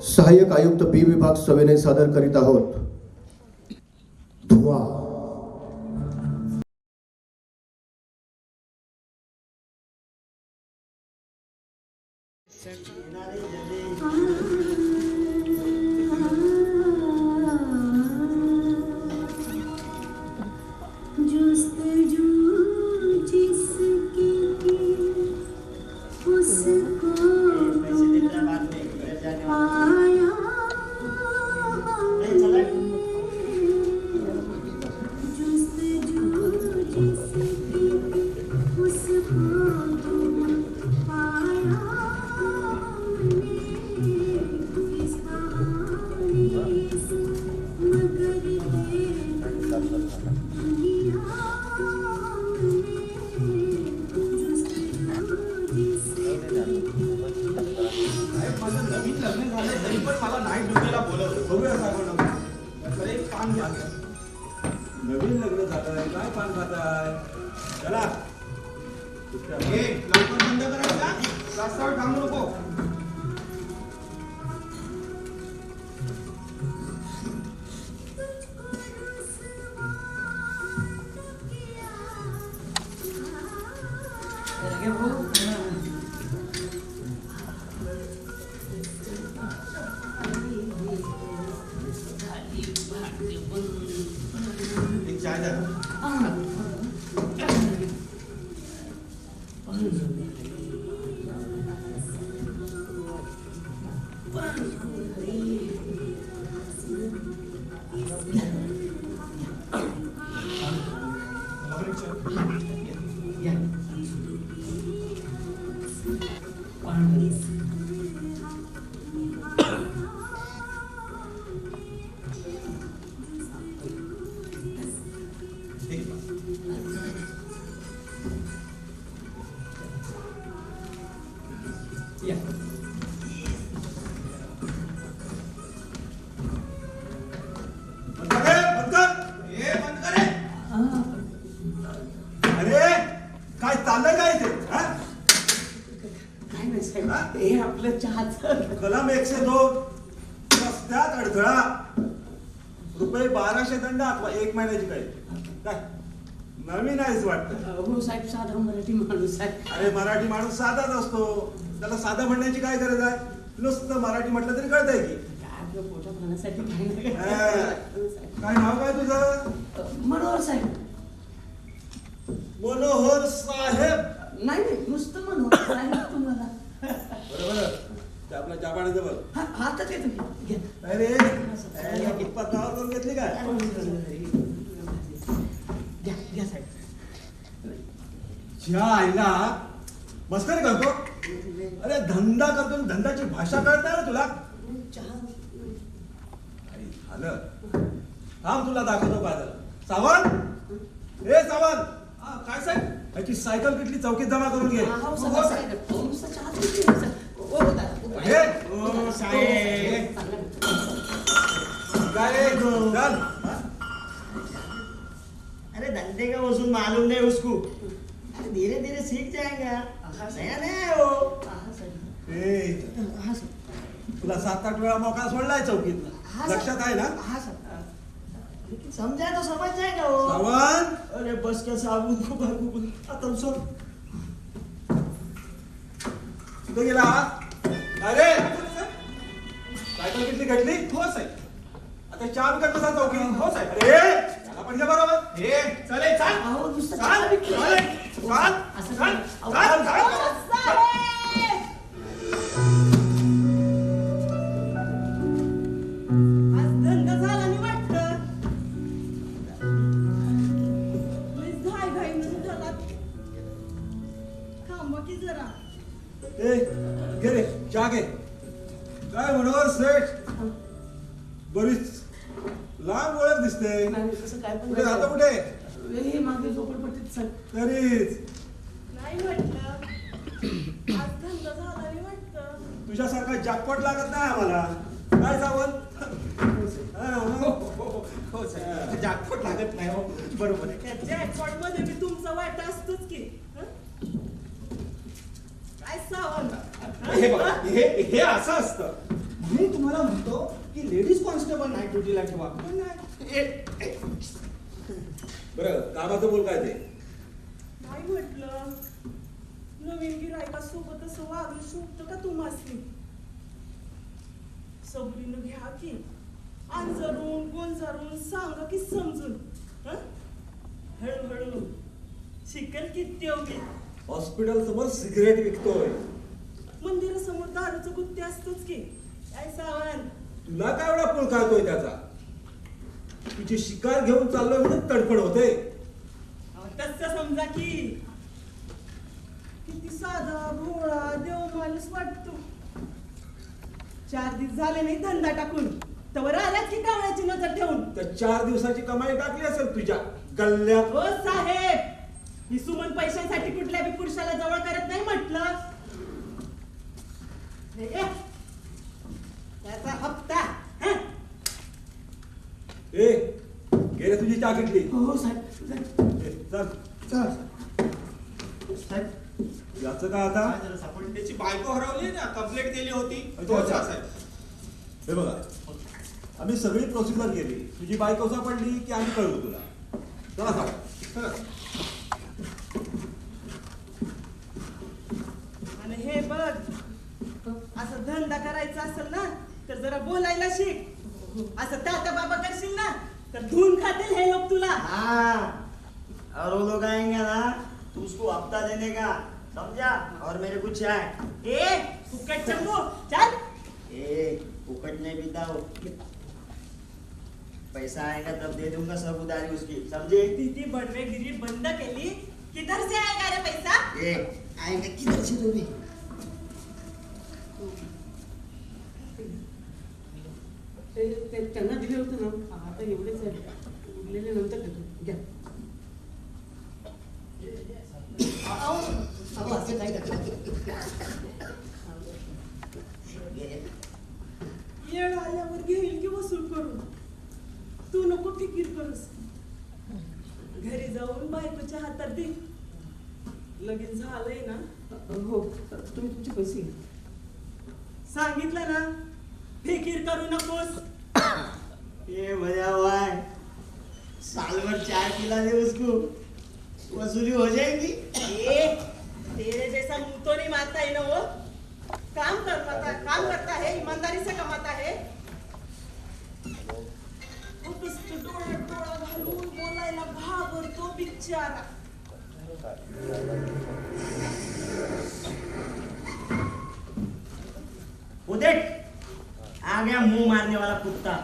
सहाय्यक आयुक्त बी विभाग सविनय सादर करीत आहोत धुवा. नवीन लग्न झालंय काय पान खाताय? चला लवकर बंद करायचा, जास्त वेळ थांबू नको. एक चाय द्या. अरे काय चाललंय काय इथे? काय नाही साहेब, हे आपलं चहाचं कलम 102 रस्त्यात अडथळा रुपये 1200 दंड अथवा 1 महिन्याची काही काय नवीन आहेच वाटतं. हो साहेब, साधा मराठी माणूस आहे. अरे मराठी माणूस साधाच असतो, त्याला साधा म्हणण्याची काय गरज आहे? नुसतं मराठी म्हटलं तरी कळतंय की. काय आपलं पोटा खाण्यासाठी काही नाही. काय नाव काय तुझं? मनोहर साहेब. मनोहर साहेब. नाही नाही, नुसतं मनोहर साहेब तुम्हाला. बरोबर ते आपल्या जापानाचं बघ. हातात येतो की. अरे फुटपाथ नावावर करून घेतली काय? घ्या घ्या साहेब. ज्या आईला मस्करी करतो. अरे धंदा करतो, धंद्याची भाषा कळत नाही ना तुला? चहा अरे झालं, थांब तुला दाखवतो काय झालं. सावंत, हे सावंत. काय साहेब? याची सायकल कुठली चौकीत जमा करून घे. हो साहेब, नुसतं चहा पिते. ओ दादा, हे ओ साहेब, काय चल. अरे धंधे का वसूल मालूम नहीं उसको. अरे धीरे धीरे सीख जाएगा. नया नया है वो. ए, हा सर. तुला 7-8 वेळा मोका सोडलाय चौकीत, लक्षात आहे ना? हा सर. लेकिन समझा तो समझ जाएगा वो. सावंत, अरे बस का साबुन को बाबू आता सर. कुठे गेला? अरे सायकल किती घडली? हो साहेब. आता 4 विकत बसा चौकी. हो साहेब. अरे त्याला पण घे बरोबर. हे चले चाल. अहो नुसतं चाल, चहा पिते. चाल, चाल, असं चाल, अहो, चाल, चाल. आज धंदा झाला नाही वाटतं. लईच घाईघाईनं झाला. थांबा की जरा. ए घे रे चहा घे. काय मनोहर सेठ, बरीच लांब ओळख दिसते. नाही, तसं काय पण कुठे नाही. राहतो कुठे? हे मागे झोपडपट्टीत सर. तरीच नाही म्हटलं. आज धंदा झाला नाही वाटतं. तुझ्यासारखा जॅकपॉट लागत नाही आम्हाला. काय सावंत? हो साहेब, जागपोट लागत नाही. हो बरोबर आहे. त्या जॅकपॉट मध्ये मी तुमचा वाटा असतोच की. हं? काय सावंत? हे बघा, हे असं असतं. म्हणून तुम्हाला म्हणतो की लेडीज कॉन्स्टेबल नाईट ड्युटीला ठेवा. पण नाही. बरं कामाचं बोल काय ते. नाही म्हटलं नवीन गिरायकासोबत असं वागणं शोभतं का तुम्हाला? सबरीनं घ्या की अंजरून गोंजारून सांगा की समजून. हं? हळूहळू शिकेल की तेवढी. हॉस्पिटल समोर सिगरेट विकतोय. मंदिरासमोर दारूचं गुत्ते असतोच की. काय सावंत तुला काय एवढा पुळ खातोय त्याचा. तुझी शिकार घेऊन चाललोय म्हणून तडफड होते. तसं समजा की किती साधा भोळा देव माणूस वाटतो. 4 दिवस झाले नाही धंदा टाकून तवर आलात की कावळ्याची नजर ठेवून. तर 4 दिवसाची कमाई टाकली असेल तुझ्या गल्ल्यात. हो साहेब ही सुमन पैशांसाठी कुठल्या बी पुरुषाला जवळ करत नाही म्हटलं. हे घे. त्याचा हप्ता. हं? ए गेले तुझी चाकीतली. हो साहेब. ए, चल चल साहेब. याचं काय आता. काय झालं साहेब? त्याची बायको हरवली ना, कंप्लेंट केली होती. अच्छा, अच्छा. हे बघा आम्ही सगळी प्रोसिजर केली. तुझी बायको सापडली की आम्ही कळवू तुला. चला सांग. आणि हे बघ असं धंदा करायचा असेल ना तर जरा बोलायला शिक. असं ताता बाबा करशील ना तर धून खातील हे लोक तुला. हाँ, और वो लोग आएंगे ना तो उसको हफ्ता देने का, समझा? और मेरे को चाय. ए फुकट चंबू चल. ए फुकट नहीं पीता हो. पैसा आएगा तब दे दूंगा सब उधारी उसकी, समझे? किती बडवेगिरी बंद केली. किधर से आएगा रे पैसा? ए आएंगे किधर से दोगे? त्यांना दिले होते ना, आता एवढेच आहे. उरलेले नंतर देतो. घ्या. असं काय येळ आल्यावर घेईल की वसूल करून. तू नको फिकीर करूस. घरी जाऊन बायकोच्या हातात दे. लगीन झालंय ना. हो तुम्ही तुमचे पैसे घ्या. सांगितलं ना फिकीर करू नकोस. ये मजा हुआ है. साल भर चाय पिला दे उसको, वसूली हो जाएगी. ए तेरे जैसा मुंह तो नहीं मारता है ना वो. काम करता है ईमानदारी से कमाता है. वो नुसतं डोळ्यात डोळा घालून बोलायला घाबरतो बिचारा. वो देख आ गया मुंह मारने वाला कुत्ता.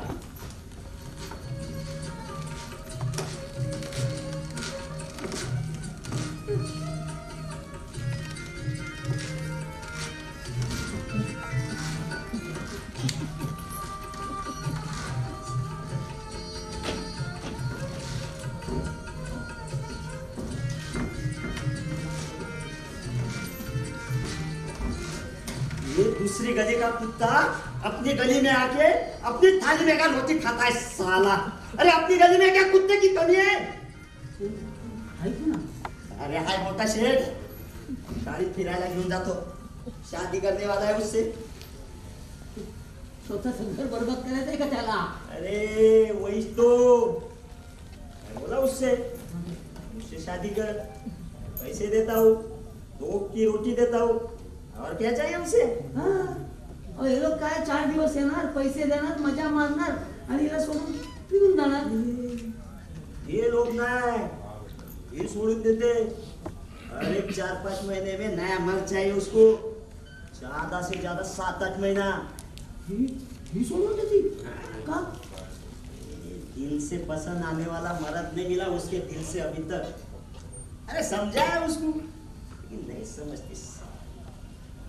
ये दूसरी गली का कुत्ता अपनी गली में आके अपनी थाली में का रोटी खाता है साला. अरे अपनी गली में क्या कुत्ते की कमी है? ऐक ना. अरे हाय मोटा शेठ, गाड़ी फिरायला घेऊन जातो. शादी करने वाला है उससे. स्वतः घर बरबाद करायचंय का त्याला? अरे वही तो मैं बोला उससे शादी कर, पैसे देता हूँ, 2 की रोटी देता हूँ, और क्या चाहिए उसे? हा. हे लोक काय 4 दिवस येणार, पैसे देणार, मजा मारणार आणि हिला सोडून फिरून जाणार. ये लोग ना ये सोडून देते. अरे 4-5 महीने में नया मर्द चाहिए उसको, ज्यादा से ज्यादा 7-8 महीना. ही सोडून देती का? दिल से पसंद आने वाला मर्द नहीं मिला उसके दिल से अभी तक. अरे समझाया उसको लेकिन नहीं समझती.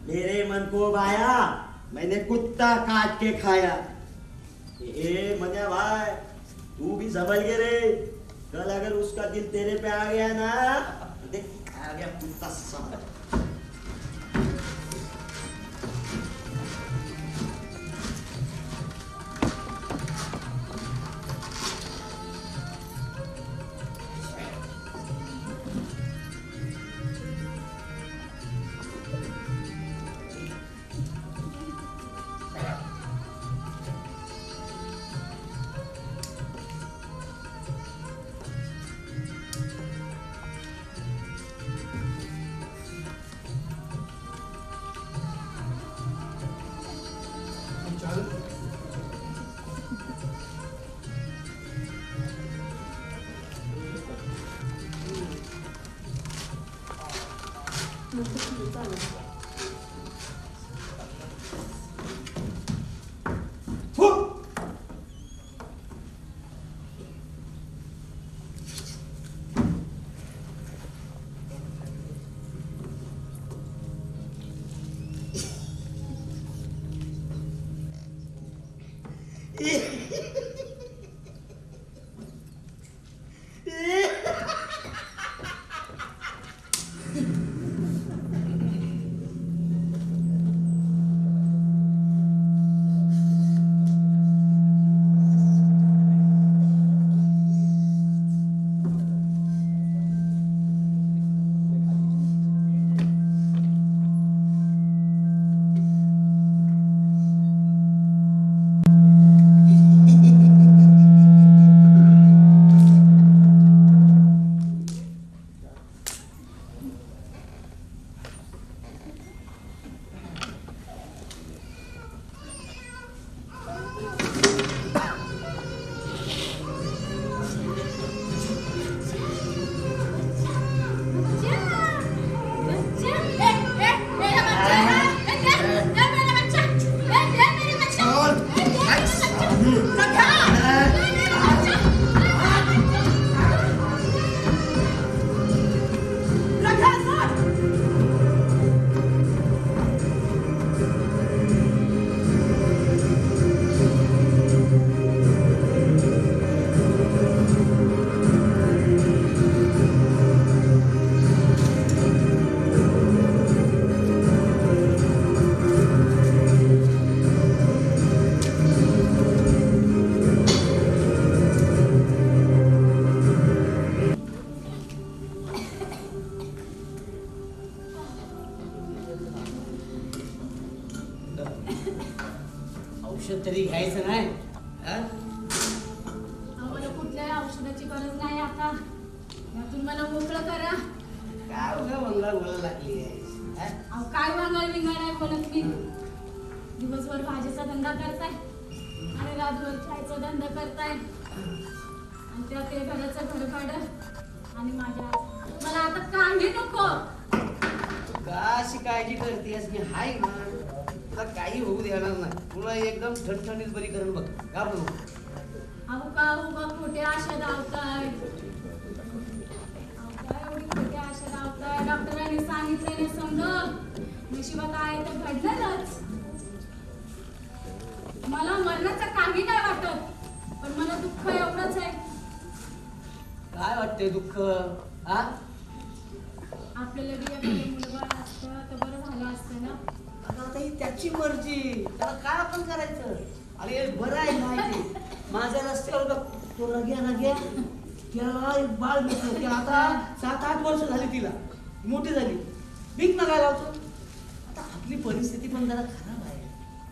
मेरे मन को भाया, मैंने कुत्ता काट के खाया. ए मनिया भाई तू भी संभल के रे. कल अगर उसका दिल तेरे पे आ गया ना तो देख आ गया कुत्ता सांप. हो. औषध तरी घ्यायचं नाही हा? आम्हाला कुठल्याही औषधाची गरज नाही आता. यातून मला मोकळं करा. काय उगा बंगला बोलायला लागली आहे हा? अहो काय वांगळ विंगळ नाही बोलत मी. दिवसभर भाजीचा धंदा करताय आणि रातभर चायचा धंदा करताय आणि त्यात ते घराचं घरभाडं आणि माझ्या मला आता कांगी नको. का अशी काळजी करतेस मी हाय ना, तुला काही होऊ देणार नाही. तुला एकदम ठणठणीत बरी करून बघ. घाबरू नको. अहो का उगा खोटे आशा लावताय. अहो काय एवढी खोटे आशा लावताय. डॉक्टरांनी सांगितलेले समज नशिबात आहे तर घडणारच. मला मरणाचा काही नाही वाटत, पण मला दुःख एवढंच आहे. काय वाटतंय दुःख हा? आपल्याला बी एखादं मुलगा असतं तर बरं झालं असतं ना. आता ही त्याची मर्जी, त्याला काय आपण करायचं. अरे बरं आहे माहिती माझ्या रस्त्यावर बघ, तो रग्या त्याला एक बाळ भेटलं. ते आता 7-8 वर्ष झाली, तिला मोठी झाली. भीक ना काय लावतो. आता आपली परिस्थिती पण जरा खराब आहे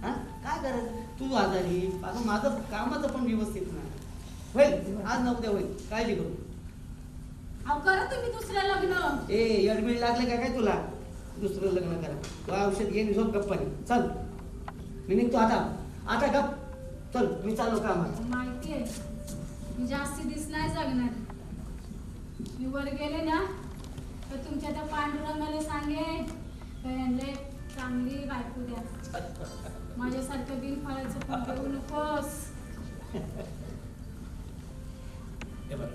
हा. काय करायचं, तू आजारी, आता माझं कामाचं पण व्यवस्थित नाही. होईल आज न उद्या होईल, काळजी करू. अहो करा तुम्ही दुसरं लग्न. ऍडमिट लागले काय काय तुला दुसरं लग्न करा. तू औषध घे, झोप गप्पानी. चल मी निघतो आता गप. चल मी चाललो कामाला. माहितीये मी जास्ती दिस नाही जगणार. मी वर गेले ना तर तुमच्या त्या पांडुरंगाला सांगे यांना चांगली बायको द्या. माझ्यासारखं बिनफळाचं पण देऊ नकोस. हे बघ,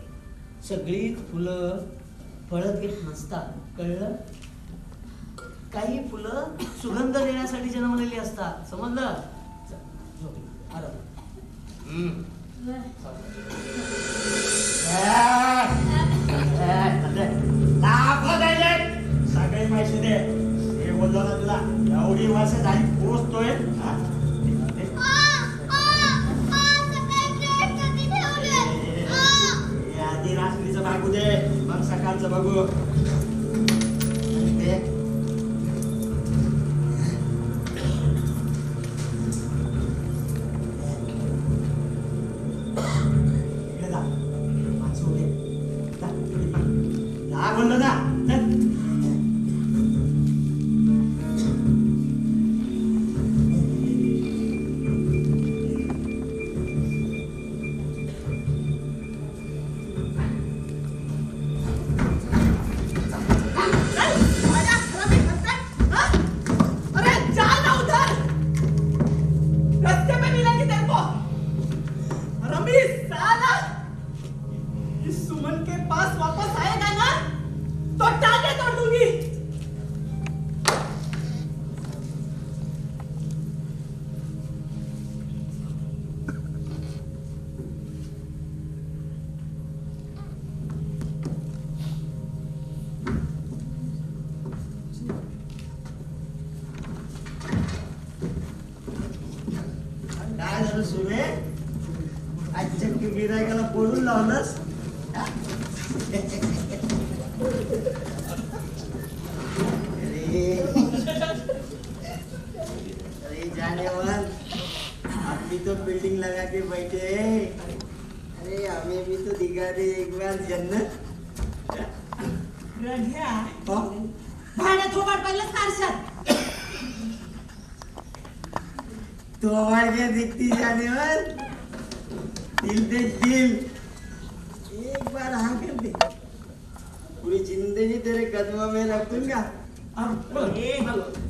सगळी फुलं फळं घेत नसतात, कळलं. काही फुलं सुगंध देण्यासाठी जन्मलेली असतात, समजलं. चल, झोप, आराम. सगळे पैसे दे. हे बोललो ना तुला, एवढी वर्ष झाली पोचतोय. आधी रात्रीचं भागू दे, मग सकाळचं बघू. बोललो ना. रे सुमे, आज चक्की गिरायकाला पडून लावलंस. अरे जाने वाल, अपनी तो बिल्डिंग लगा के बैठे. अरे हमें भी तो दिखा दे एक बार जन्नत. रघ्या हाँ? भाड्यात थोबाड पाहिलं कारशात. तो हमारे क्या दिखती जाने वाल, दिल दे दिल, एक बार हाँ कर दे, पूरी जिंदगी तेरे कदमों में रख दूंगा.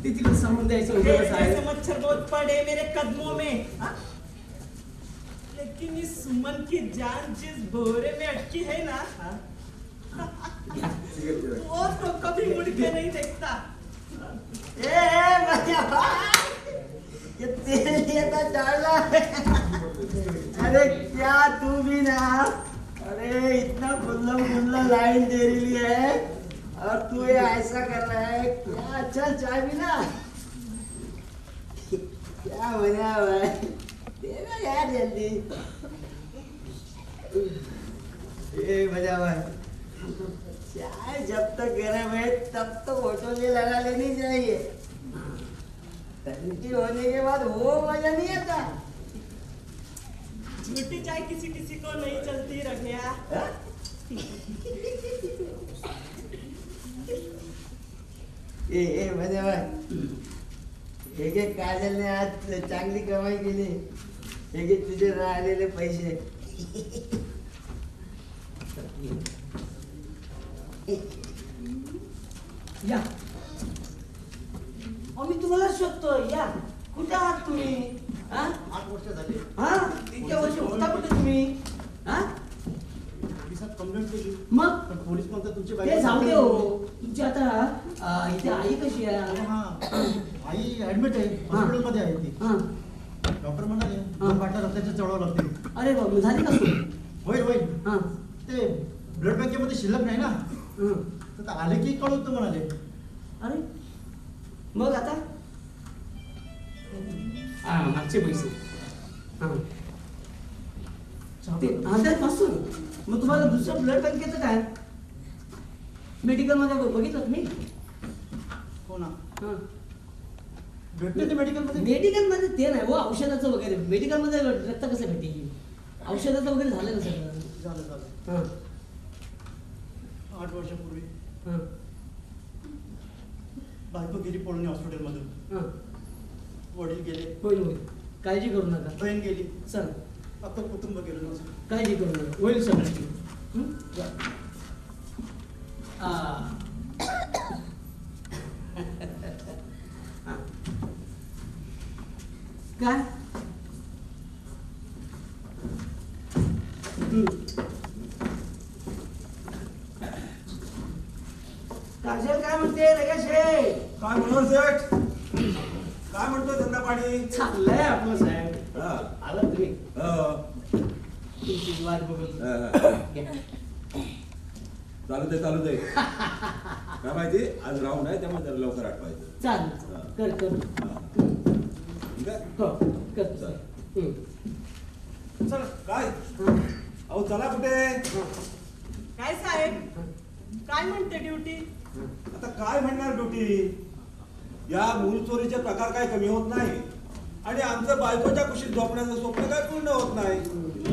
ती तिला समजून द्यायचं होतं ऐसे साहेब. मच्छर बहुत पड़े मेरे कदमों में, हाँ? लेकिन इस सुमन की जान जिस भोरे में अटकी है ना, हाँ? वो तो कभी मुड़ के नहीं देखता. भैया ये तेरे लिए तो डाला है. अरे क्या तू भी ना, अरे इतना खुल्ला लाइन दे रही है और तू ये ऐसा कर रहा है. क्या अच्छा चाय भी ना, क्या बना हुआ है तेरा यार जल्दी. ये बजा हुआ है चाय, जब तक गर्म है तब तो होटल में लगा लेनी चाहिए. ठंडी होने के बाद वो मजा नहीं आता. झूठी चाय किसी किसी को नहीं चलती रघ्या. ए मजा भाई, एक काजल ने आज चांगली कमाई केली. एक तुझे राहिलेले पैसे. या मी तुम्हाला शोधतोय. या कुठे आहात तुम्ही? हा 8 वर्ष झाले. हा इतक्या वर्ष होता कुठे तुम्ही? हा पोलिसात कंप्लेंट केली, मग पण पोलीस म्हणतात तुमची ते जाऊ दे हो. तुमची आता इथे आई कशी आहे? हा, आई ऍडमिट आहे, हॉस्पिटलमध्ये आहे ती. हा डॉक्टर म्हणाले हा. 2 बाटल्या रक्ताच्या चढवावं लागतील. अरे बाबा झाली का सोय? होईल. हा ते ब्लड बँकेमध्ये शिल्लक नाही ना, हं. तर आले की कळवतो म्हणाले. अरे मग आता मागचे पैसे पासून मग तुम्हाला दुसरं ब्लड बँकेचं काय? मेडिकल मध्ये बघितलं मी. हो ना, हा भेटले ते मेडिकलमध्ये. मेडिकल मध्ये ते नाही हो, औषधाचं वगैरे. मेडिकल मध्ये रक्त कसं भेटेल? औषधाचं वगैरे झालं ना सगळं. झालं. हा 8 वर्षापूर्वी हा बायको गेली पळून हॉस्पिटलमधून. हा वडील गेले, होईल होईल, काळजी करू नका. बहीण गेली, चल आता कुटुंब गेलं नसतं. काळजी करू नका, होईल सगळं. हं? आ. हा. काय? काजल काय म्हणते रगेशे? काय म्हणून सेठ, काय म्हणतोय धंदा पाणी? चाललंय आपलं साहेब. हा. आला तुम्ही, तुमची वाट बघत होतो. चालू दे काय माहिती, आज राहून आहे त्यामुळे जरा लवकर आठवायचं. चालेल, कर ठीक आहे. हो कर. चल. चल काय हं. अहो चला कुठे? काय साहेब, काय म्हणते ड्युटी? आता काय म्हणणार ड्युटी, या मूल चोरीचे प्रकार काय कमी होत नाही आणि आमचं बायकोच्या कुशीत झोपण्याचं स्वप्न काय पूर्ण होत नाही.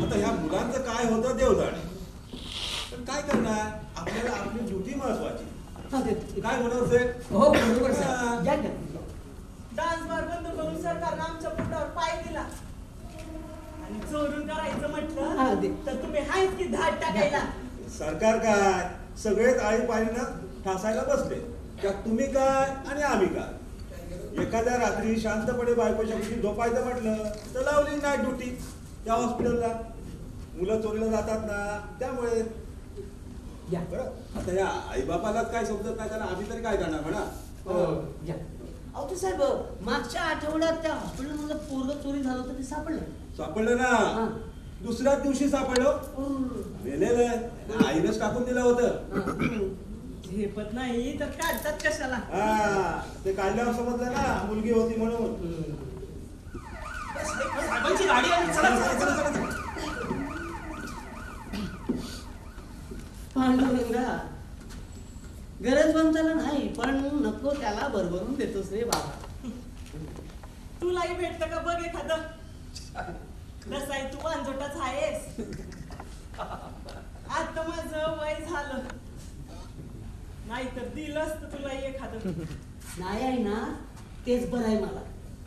आता ह्या मुलांचं काय होतं देव जाणे, पण काय करणार, आपल्याला आपली ड्युटी महत्वाची. हा, ते- काय म्हणत सेठ? हो बरोबर साहेब. या, या. डान्स बार बंद करून सरकारनं आमच्या पोटावर पाय दिला आणि चोरून करायचं हा, म्हटलं दे. तर तुम्ही हायच की धाड टाकायला. सरकार काय सगळेच आळीपाळीनं ठासायला बसले, त्यात तुम्ही काय आणि आम्ही काय. एखाद्या रात्री शांतपणे बायकोच्या कुशीत झोपायचं म्हटलं तर लावली नाईट ड्युटी त्या हॉस्पिटलला. मुलं चोरीला जातात ना, त्यामुळे या. बरं. आता या आईबापालाच काय समजत नाही, त्याला आम्ही तरी काय करणार म्हणा. या. अहो ते साहेब, मागच्या आठवड्यात त्या हॉस्पिटलमध्ये पोरगं चोरी झालं होतं, ते सापडलं. सापडलं हा. ना, दुसऱ्याच दिवशी सापडलं. मेलेलं आईनंच टाकून दिलं होतं. झेपत नाही तर काढतात कशाला. हा, ते काढल्यावर समजलं ना मुलगी होती म्हणून. साहेबांची गाडी आली. चला, चला, चला, चला. पांडुरंगा गरजवंताला नाही पण नको त्याला भरभरून देतोस रे बाबा. तुलाही भेटतं का बघ एखादं. तसाही तू वांजोटाच आहेस. आता माझं वय झालं, नाही तर दिलं असतं तुलाही एखादं. नाही आहे ना तेच बरं आहे मला.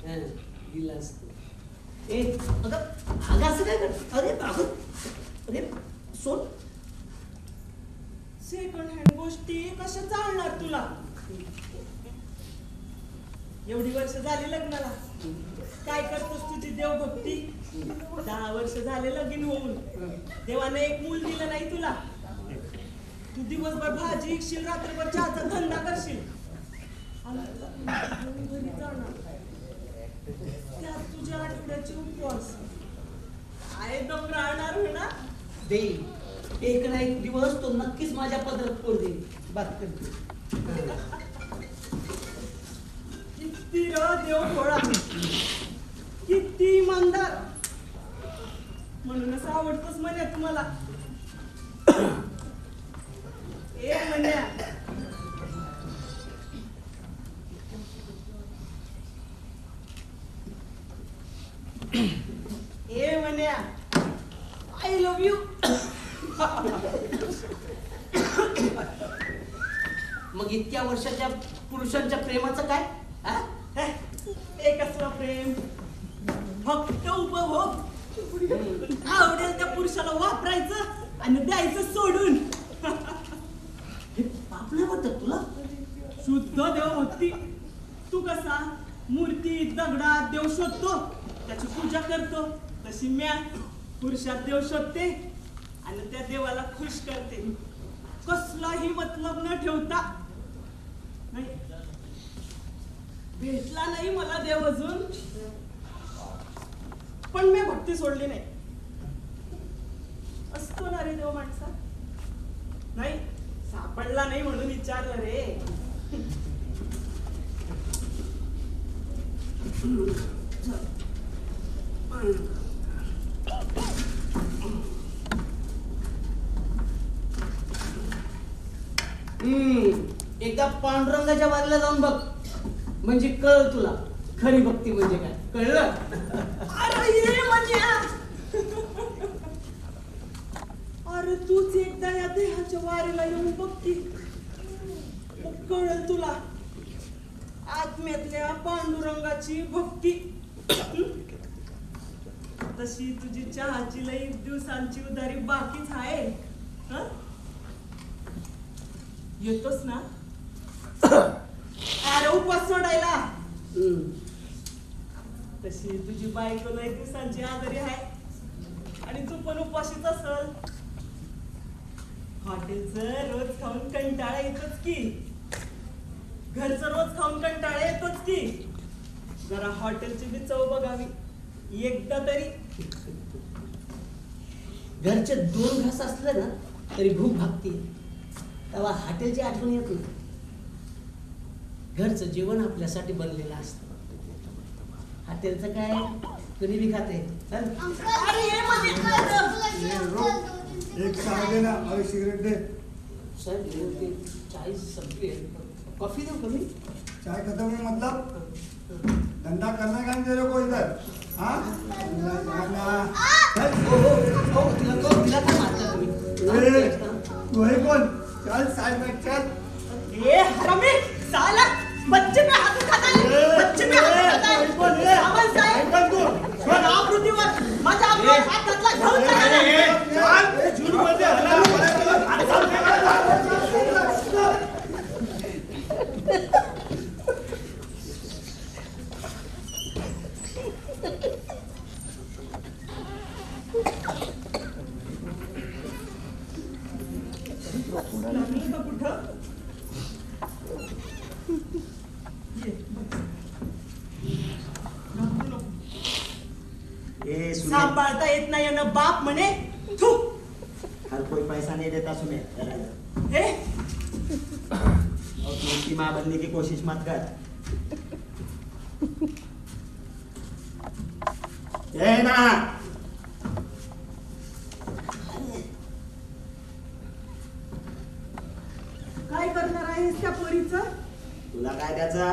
हं, दिलं असतं. ए अगं अगं असं काय कर. अरे अगं अरे सोड. सेकंड हँड गोष्टी कशा चालणार तुला. एवढी वर्ष झाली लग्नाला, काय करतोस तुझी देवभक्ती. 10 वर्ष झाले लगीन होऊन, देवाने एक मूल दिलं नाही तुला. तू दिवसभर भाजी इकशील, रात्रभर चहाचा धंदा करशील, आणि घरी जाणार. त्यात तुझ्या आठवड्याचे उपवास आहे दम राहणार म्हणा. देईल एक ना एक दिवस तो नक्कीच माझ्या पदरात पोर देईल. बात करते. किती र देव भोळा, किती इमानदार. म्हणूनच आवडतोस म्हणे तुम्हाला. ए म्हण्या, ए म्हण्या, आय लव्ह यू. मग इतक्या वर्षाच्या पुरुषांच्या प्रेमाचं काय. हा? हे कसलं प्रेम, फक्त उपभोग. आवडेल त्या पुरुषाला वापरायचं आणि द्यायचं सोडून. हे पाप नाही वाटत तुला. शुद्ध देवभक्ती. तू कसा मूर्ती दगडात देव शोधतो, त्याची पूजा करतो, तशी म्या पुरुषात देव शोधते आणि त्या देवाला खुश करते. कसलाही मतलब न ठेवता. नाही भेटला नाही मला देव अजून, पण मी भक्ती सोडली नाही. असतो ना रे देव माणसा. नाही सापडला नाही म्हणून विचारलं रे. एकदा पांडुरंगाच्या वारीला जाऊन बघ, म्हणजे कळ तुला खरी भक्ती म्हणजे काय. कळलं. अरे ये मन्या. अरे तूच एकदा या देहाच्या वारीला येऊन बघ की, मग कळेल तुला आत्म्यातल्या पांडुरंगाची भक्ती. तशी तुझी चहाची लई दिवसांची उधारी बाकीच आहे. हं? येतोस ना अरे उपास सोडायला. तशी तुझी बायको लई दिवसांची आजारी आहे आणि तू पण उपाशीच असल. हॉटेलचं रोज खाऊन कंटाळा येतोच की, घरचं रोज खाऊन कंटाळा येतोच की. जरा हॉटेलची बी चव बघावी एकदा तरी. घरचे 2 घास असले ना तरी भूक भागते, तेव्हा हॉटेलची आठवण येत नाही. घरचं जेवण आपल्यासाठी बनलेलं असतं. हॉटेलचं काय कधी बी खाते. अरे ये मध्ये एक चहा दे ना और सिगरेट दे. साहेब ते चाय संपली, कॉफी दो कमी. चाय खत्म है मतलब धंधा करना का नहीं तेरे को इधर. हाँ तिला काय मारता तुम्ही. तू है कौन. चल साइड में चल. ये हरामी साला, बच्चे पे हाथ उठाता है, बच्चे पे हाथ उठाता है. सावंत साहेब, आकृतीवर माझ्या आपल्याला हात घातला. घेऊन जा. झूठ बोलते सांभाळता येत नाही ना बाप म्हणे. थू. हर कोई पैसा नहीं देता सुने. हे और तू उसकी माँ बनने की कोशिश मत कर. हे ना काय करणार आहेस त्या पोरीचं? तुला काय त्याचा?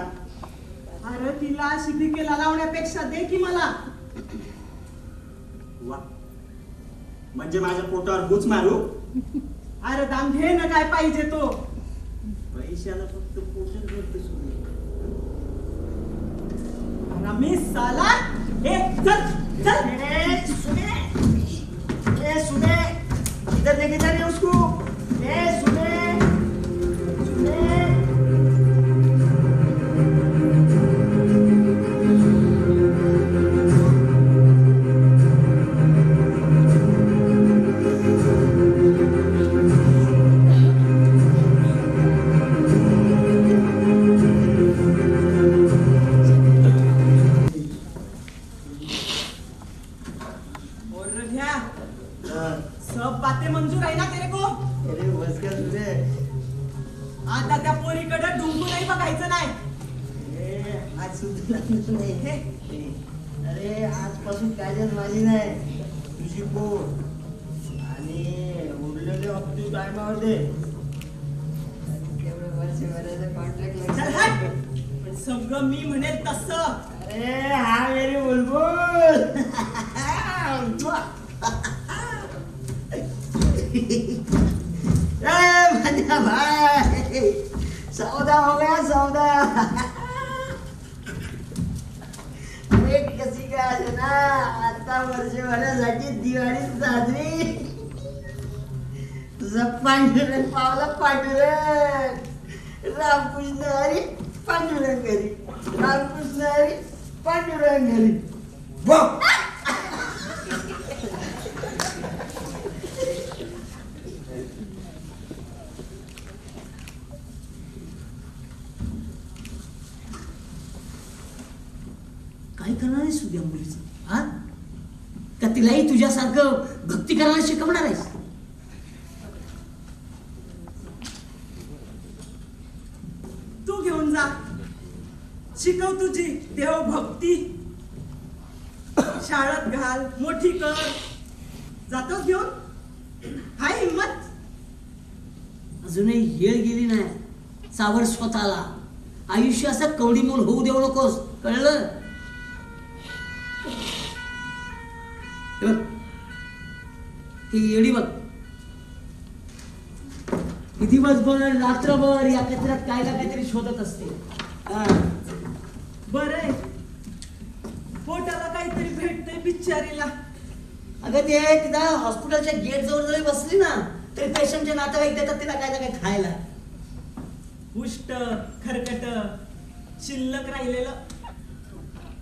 अरे तिला शिबिकेला लावण्यापेक्षा दे की मला. वा, म्हणजे माझ्या पोटावर बुच मारू? अरे दाम घे ना काय पाहिजे तो. पैशाला फक्त पोटच भरतं सोडून. रमेश साला ए चल चल. सुने इधर लेके जा रही है उसको. सुने सब बातें मंजूर आहे ना तेरे को? अरे बस का तुझे. आता त्या पोरीकडे डुंबूनही बघायचं नाही. आज सुद्धा नाही. अरे आजपासून काजल माझी नाही, तुझी पोर. आणि उरलेले हप्ते टायमावर दे. तेवढं वर्षभराचं कॉन्ट्रॅक्ट चल हट. पण सगळं मी म्हणेल तसं. अरे हा मेरी बुलबुल. भैया भाई सौदा हो गया सौदा. अरे कशी काय आहे ना आता वर्षभरासाठी दिवाळी साजरी. तुझा पांडुरंग पावला पांडुरंग. रामकृष्ण हरी पांडुरंग हरी. रामकृष्ण हरी पांडुरंग हरी. काय करणार आहेस तू त्या मुलीचं? हा, का तिलाही तुझ्यासारखं भक्ती करायला शिकवणार आहेस? तू घेऊन जा, शिकव तुझी देवभक्ती. शाळेत घाल, मोठी कर. जातोस घेऊन? हाय हिम्मत? अजूनही येळ गेली नाही. सावर स्वतःला. आयुष्य असं कवडी मोल होऊ देऊ नकोस, कळलं? हे बघ, ती येडी बघ, ती दिवसभर रात्रभर या कचऱ्यात काय ना काहीतरी शोधत असते. बरं आहे, पोटाला काहीतरी भेटतंय बिचारीला. अगं ते तिला हॉस्पिटलच्या गेट जवळ जरी बसली ना तरी पेशंटचे नातेवाईक देतात तिला काय ना काय खायला. उष्ट खरकट शिल्लक राहिलेलं.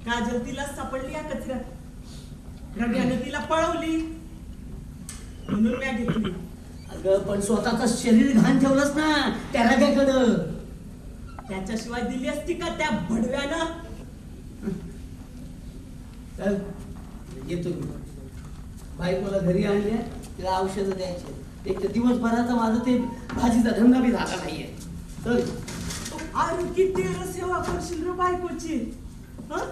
काजल तिला सापडली या कचऱ्यात. रव्याने तिला पळवली म्हणून मी घेतली. अगं पण स्वतःच शरीर घाण ठेवलंच ना त्या रग्याकडं. त्याच्याशिवाय दिली असती का त्या भडव्यानं? चल येतो मी. बायकोला घरी आणले, तिला औषधं द्यायचे. एक तर दिवसभराचा माझं ते भाजीचा धंदा बी झाला नाहीये. चल. अरे किती सेवा करशील रे बायकोची? हं?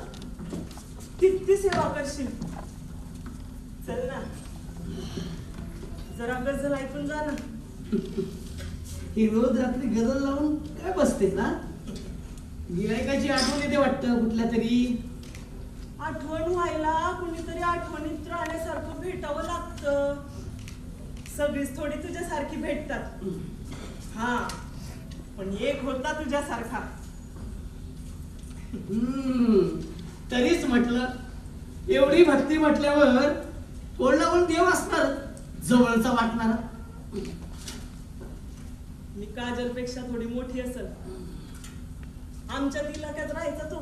किती सेवा करशील? चल ना, जरा गझल ऐकून जा ना. ही रोज रात्री गजल लावून काय बसते ना? गिरायकाची आठवण येते वाटतं कुठल्या तरी. आठवण व्हायला कुणीतरी आठवणीत राहण्यासारखं भेटावं लागतं. सगळीच थोडी तुझ्यासारखी भेटतात. हा, पण एक होता तुझ्यासारखा. तरीच म्हटलं, एवढी भक्ती म्हटल्यावर कोण ना कोण देव असणार जवळचा वाटणारा. मी काजलपेक्षा थोडी मोठी असेल. आमच्या इलाक्यात राहायचा तो.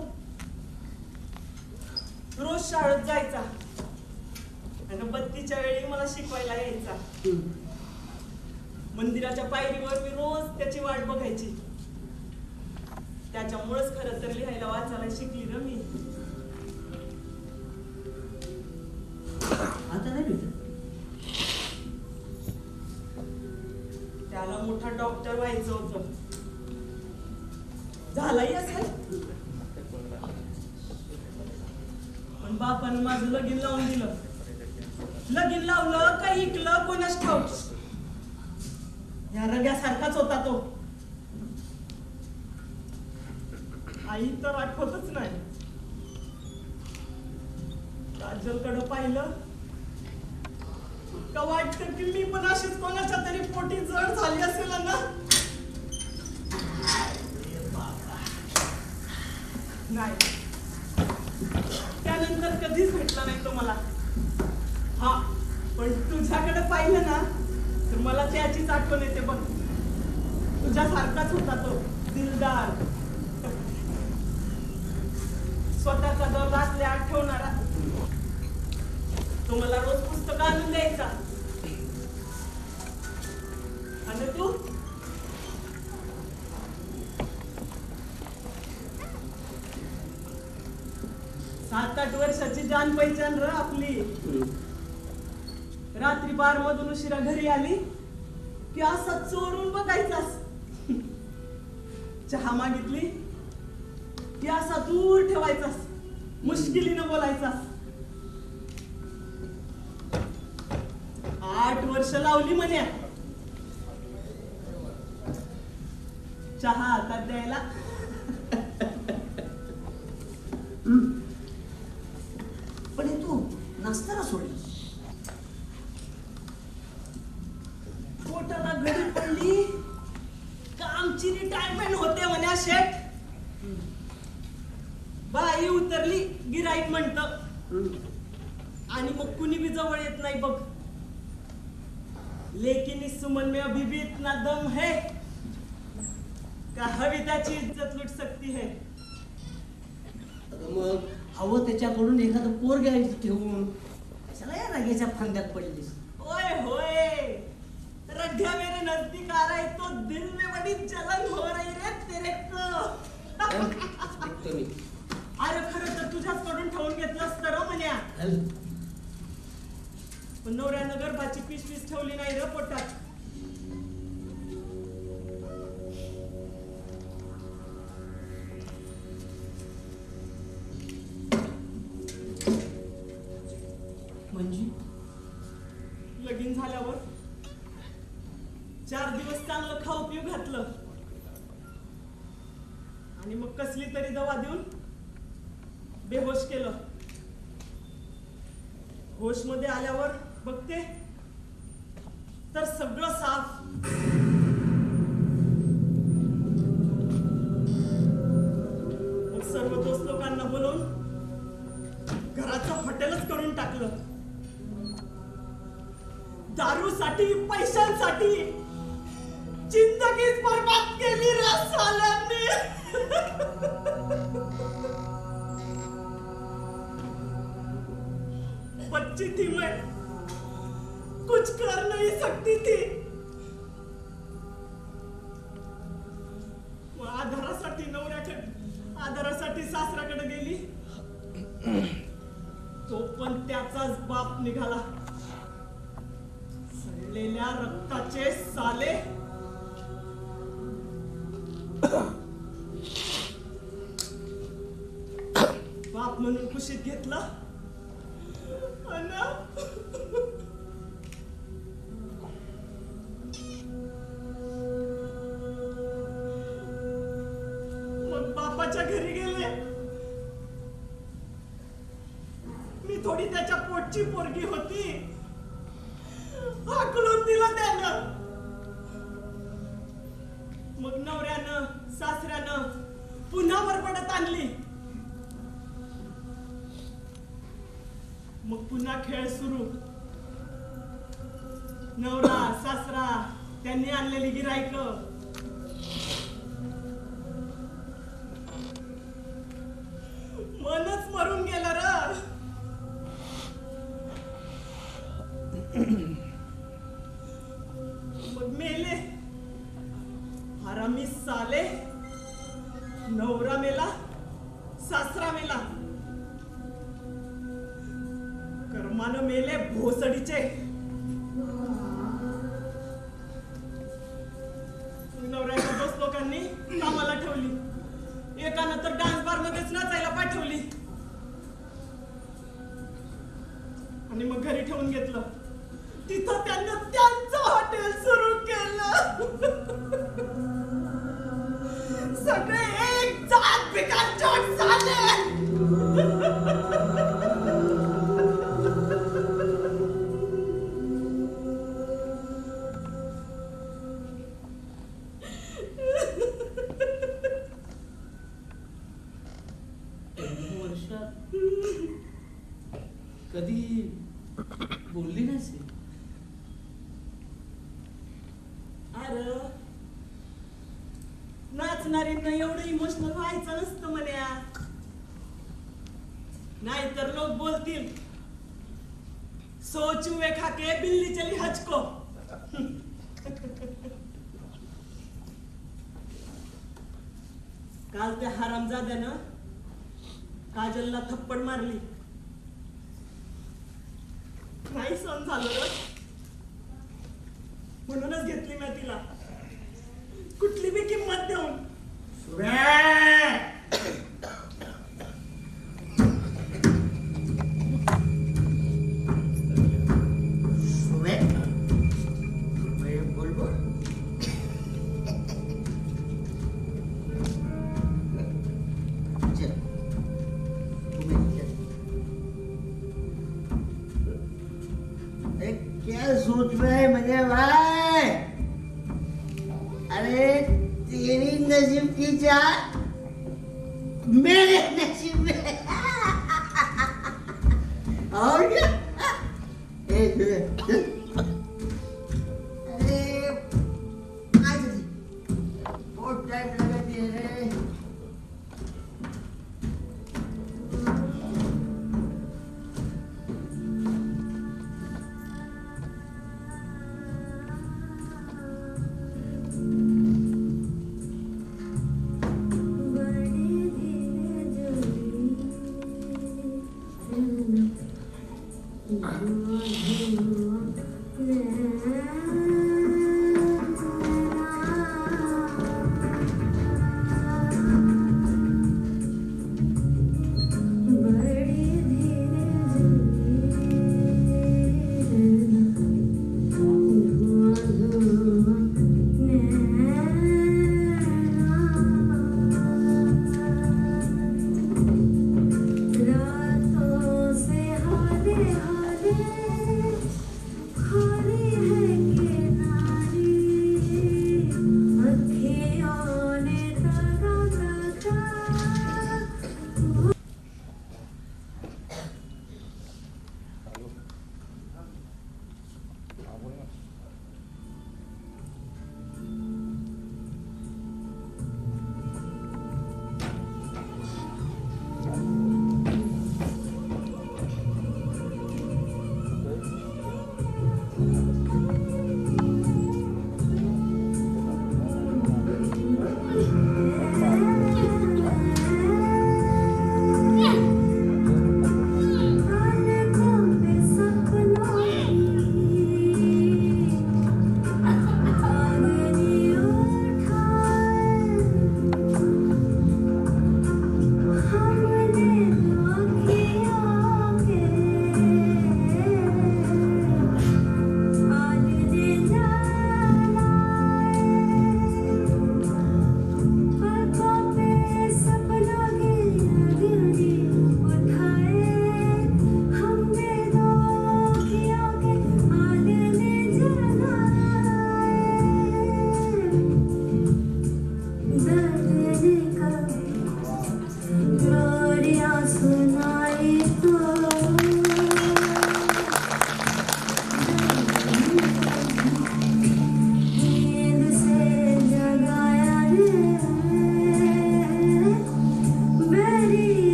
रोज शाळेत जायचा आणि बत्तीच्या वेळी मला शिकवायला यायचा. मंदिराच्या पायरीवर मी रोज त्याची वाट बघायची. त्याच्यामुळेच खरं तर लिहायला वाचायला शिकली ना मी. आता नाही भेटत. त्याला मोठा डॉक्टर व्हायचं होतं. झालाही असेल, पण बापानं माझं लगीन लावून दिलं. लगीन लावलं का इकलं कोणाच ठाऊक. या रग्यासारखाच होता तो. आई तर आठवतच नाही. काजलकडं पाहिलं का वाटतं की मी पण अशीच कोणाच्या तरी पोटी जड झाली असेल ना. नाही, त्यानंतर कधीच भेटला नाही तो मला. हा, पण तुझ्याकडे पाहिलं ना तर मला त्याचीच आठवण येते बघ. तुझ्यासारखाच होता तो, दिलदार, स्वतःचा दौलातले आठवणारा. तो मला रोज पुस्तक आणून द्यायचा. आणि तू 7-8 वर्षाची जान पहिचान र आपली. रात्री बार मधून उशिरा घरी आली की असा चोरून बघायचास. चहा मागितली की असा दूर ठेवायचास, मुश्किलीनं बोलायचास. 8 वर्ष लावली म्हणे चहा हातात द्यायला. पण हे तू नाश्ताना सोडली. पोटाला घडी पडली का आमची रिटायरमेंट होते म्हणे शेठ. बाई उतरली गिराईक म्हणत. आणि मग कुणी बी जवळ येत नाही बघ. लेकिन इस सुमन में अभी भी इतना दम है का हवी त्याची इज्जत लुट सकती है. मग हवं त्याच्याकडून एखादं पोर घ्यायचं ठेवून कशाला या रागेच्या फांद्यात पडलीस. ओए होए, रड्ढिया मेरे नजदीक आ रहा है तो दिल में बड़ी जलन हो रही रे तेरे को. अरे खरं तर तुझ्याचकडून ठेवून घेतलंस तर म्हण्या. पण नवऱ्यानं गर्भाची पिशवीच ठेवली नाही र पोटात. म्हणजे लगीन झाल्यावर 4 दिवस चांगलं खाऊ पिऊ घातलं आणि मग कसली तरी दवा देऊन बेहोश केलं. होश मध्ये आल्यावर बघते तर सगळं साफ. मग सर्व दोस्त लोकांना बोलवून घराचं हॉटेलच करून टाकलं. दारूसाठी, पैशांसाठी जिंदगीच बर्बाद केली रे साल्यांनी. बच्ची थी मैं, कुछ कर नहीं सकती थी. आधारासाठी नवऱ्याकडे, आधारासाठी सासऱ्याकडे गेली. तो पण त्याचाच बाप निघाला. सडलेल्या रक्ताचे साले. बाप म्हणून कुशीत घेतला. मग बापाच्या घरी गेले. मी थोडी त्याच्या पोटची पोरगी होती. हाकलून दिलं त्यानं. मग नवऱ्यानं, सासऱ्यानं पुन्हा बरबडत आणली. मग पुन्हा खेळ सुरू. नवरा, सासरा, त्यांनी आणलेली गिराईक. मनच मरून गेलं र. मग मेले हरामी साले. नवरा मेला, सासरा मेला. कर्मानं मेले भोसडीचे. नवऱ्याच्या दोस्त लोकांनी कामाला ठेवली. एकानं तर डान्स बार मध्येच नाचायला पाठवली. आणि मग घरी ठेवून घेतलं. तिथं त्यांनी त्यांचं हॉटेल सुरू केलं. सगळे एक जात बिकाचोट झाले. वर्षात कधी बोलली नाही. अरे नाचणारींना एवढं इमोशनल व्हायचं नसतं म्हण्या. नाहीतर लोक बोलतील सो चूहे खाके बिल्ली चली हचको. काल त्या हरामजाद्यानं काजलला थप्पड मारली. नाही सहन झालं रे. म्हणूनच घेतली मी तिला कुठली बी किंमत देऊन. क्या सोच रहा है मजे भाई? अरे तेरी नसीब की चाह मेरे नसीब में. और क्या? अरे आज बहुत टाइम लगा तेरे.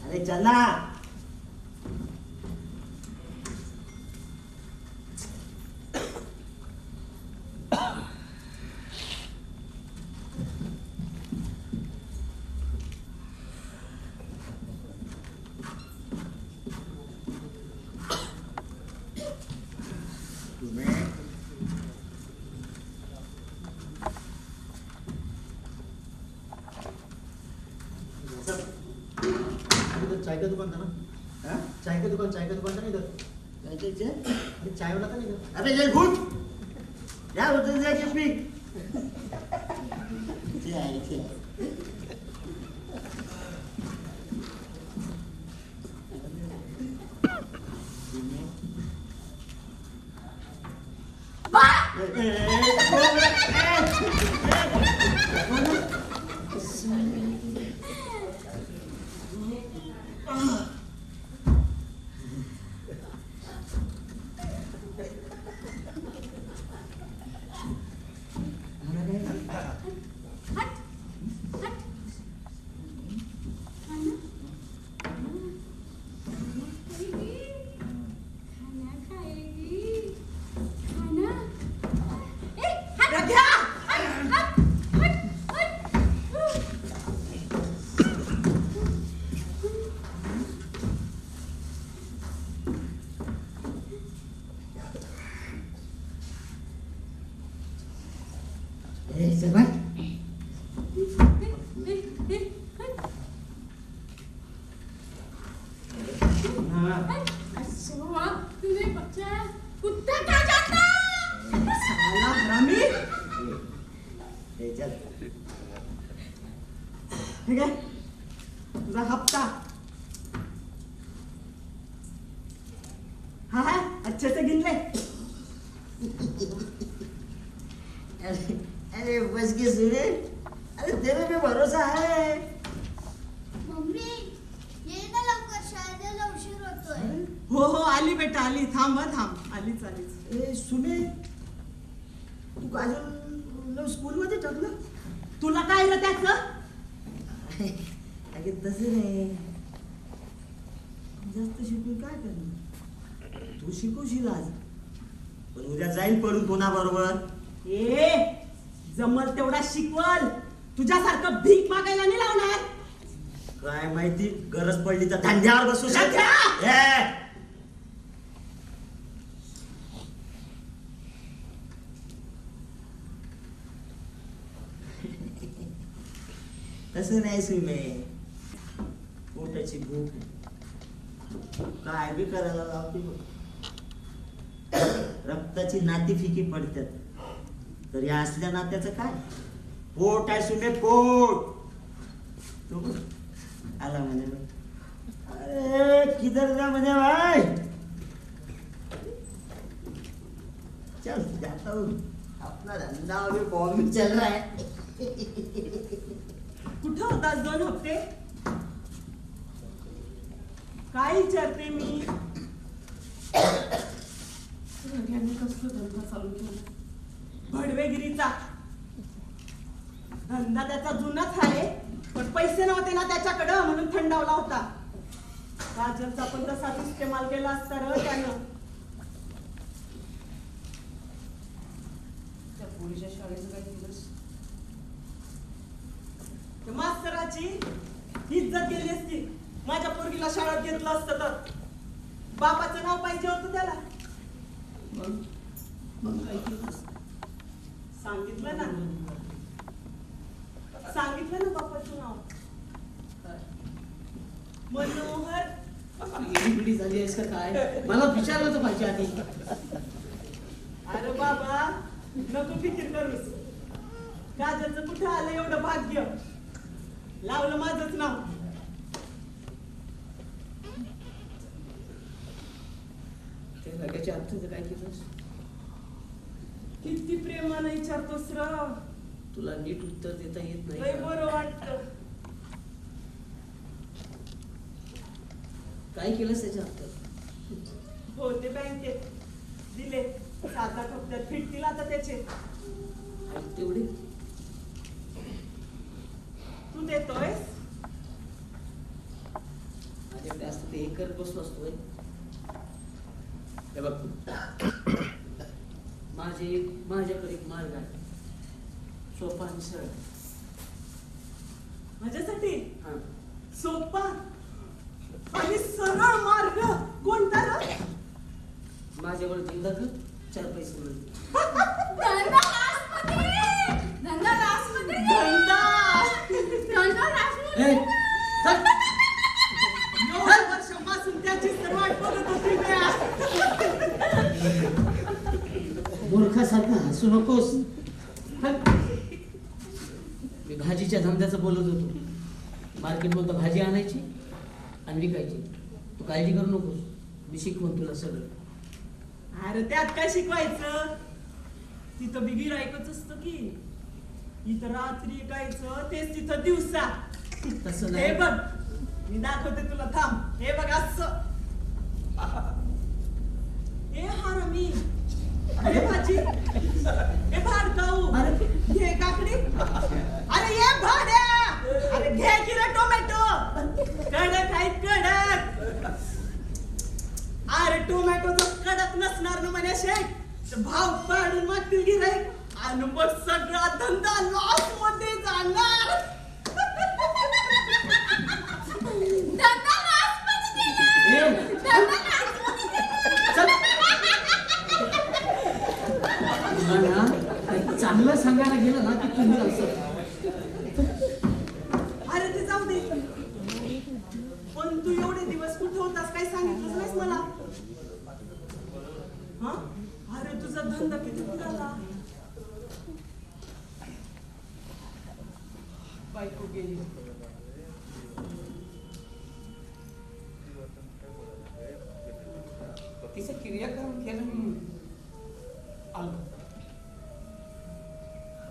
अरे चल ना. इधर चाय का दुकान था ना? हाँ? चाय का दुकान था ना इधर? काय अरे चाय वाला था ना इधर? अरे ये भूत क्या होतं त्याचे पीक साला हरामी. ठीक आहे तुझा हप्ता. हा हा अच्छे से गिन ले. अरे बस के सुने. अरे तेरे पे भरोसा है. मम्मी ये ना लवकर शाळेला उशीर होतोय. हो हो आली बेटा आली. थांब थांब आलीच आलीच. ए सुने तू काजल स्कूल मध्ये टाकलं. तुला काय रे त्याचं. अगे तसं नाही. जास्त शिकून काय करणार. तू शिकवशील आज पण उद्या जाईल पडून कोणाबरोबर. ए जमल तेवढा शिकवल. तुझ्यासारखं भीक मागायला नाही लावणार. काय माहिती गरज पडली तर धांड्यावर बसू शकते. तसं नाही सुमे. पोटाची भूक काय बी करायला लावते बघ. रक्ताची नाती फिकी पडतात तर या असल्या नात्याचं काय. पोट आहे सुमे पोट. तो बघ, आला म्हणे बघ. अरे किधर जा म्हणे भाई. चल जाता हूँ. अपना धंदा अभी बॉम्ब चल रहा है. कुठं होतास 2 हप्ते. काय विचारते मी. रग्याने कसलं धंदा चालू केला. भडवेगिरीचा धंदा त्याचा जुनाच आहे पण पैसे नव्हते ना त्याच्याकडं म्हणून थंडावला होता. काजलचा पण तसाच इस्तेमाल केला असता र त्यानं. त्या पोरीच्या शाळेचं काय केलंस. मास्तराची इज्जत गेली असती. माझ्या पोरगीला शाळेत घेतलं असतं तर. बापाचं नाव पाहिजे होतं त्याला. मग काय केलं. सांगितलं ना बापाचं नाव. मनोहर. पिढी झाली आहेस का काय. मला विचारलं तर पाहिजे आधी. अरे बाबा नको फिकीर करूस. काजलचं कुठं आलं एवढं भाग्य. लावलं माझंच नाव. ते लगाच्या अर्थाचं काय केलंस. किती प्रेमानं विचारतोस र. तुला नीट उत्तर देता येत लय नाही. बरं वाटतं. काय केलंस त्याच्या अर्थात. हो ते बँकेत दिले. 7-8 हप्त्यात फिटतील आता त्याचे. तेवढे देतोयस? माझ्याकडे असतं ते एक करत बसलो असतोय. हे बघ, माझ्याकडे एक मार्ग आहे, सोपा आणि सरळ. माझ्यासाठी हा, सोपा आणि सरळ मार्ग कोणता रे? माझ्याकडे धंदा कर, 4 पैसे मिळतील. धंदा राष्ट्रपती! धंदा राष्ट्रपती! धंदा राष्ट्रपती! ए, चल. 9 वर्षापासून त्याची वाट बघत होती मूर्खासारखं हसू नकोस. मी भाजीच्या धंद्याचं बोलत होतो. मार्केटमधून भाजी आणायची आणि विकायची. तू काळजी करू नकोस, मी शिकवून तुला सगळं. अरे त्यात काय शिकवायचं? तिथं बिगी राहायचं असतं की इथं रात्री ऐकायचं, तेच तिथं दिवसा. तसं हे नाही. बघ मी दाखवते तुला, थांब. हे बघ असं. हे हरमी, हे भाजी, हे भाडकाऊ, घे काकडी, अरे ये भाड्या, अरे घे की रे टोमॅटो, कडक आहे कडक. अरे टोमॅटोचं कडक नसणार ना म्हणे शेठ, भाव पाडून मागतील गिऱ्हाईक आणि मग सगळा धंदा लॉस मध्ये जाणार. धंदा राष्ट्रपती केला! धंदा राष्ट्रपती केला! मला काही चांगलं सांगायला गेलं ना की तुम्ही असं. अरे ते जाऊ दे, पण तू एवढे दिवस कुठे होतास काही सांगितलंच नाहीस मला. हा? अरे तुझा धंदा किती बुडाला. बायको गेली. तिचं क्रियाक्रम केलं म्हणून आलो.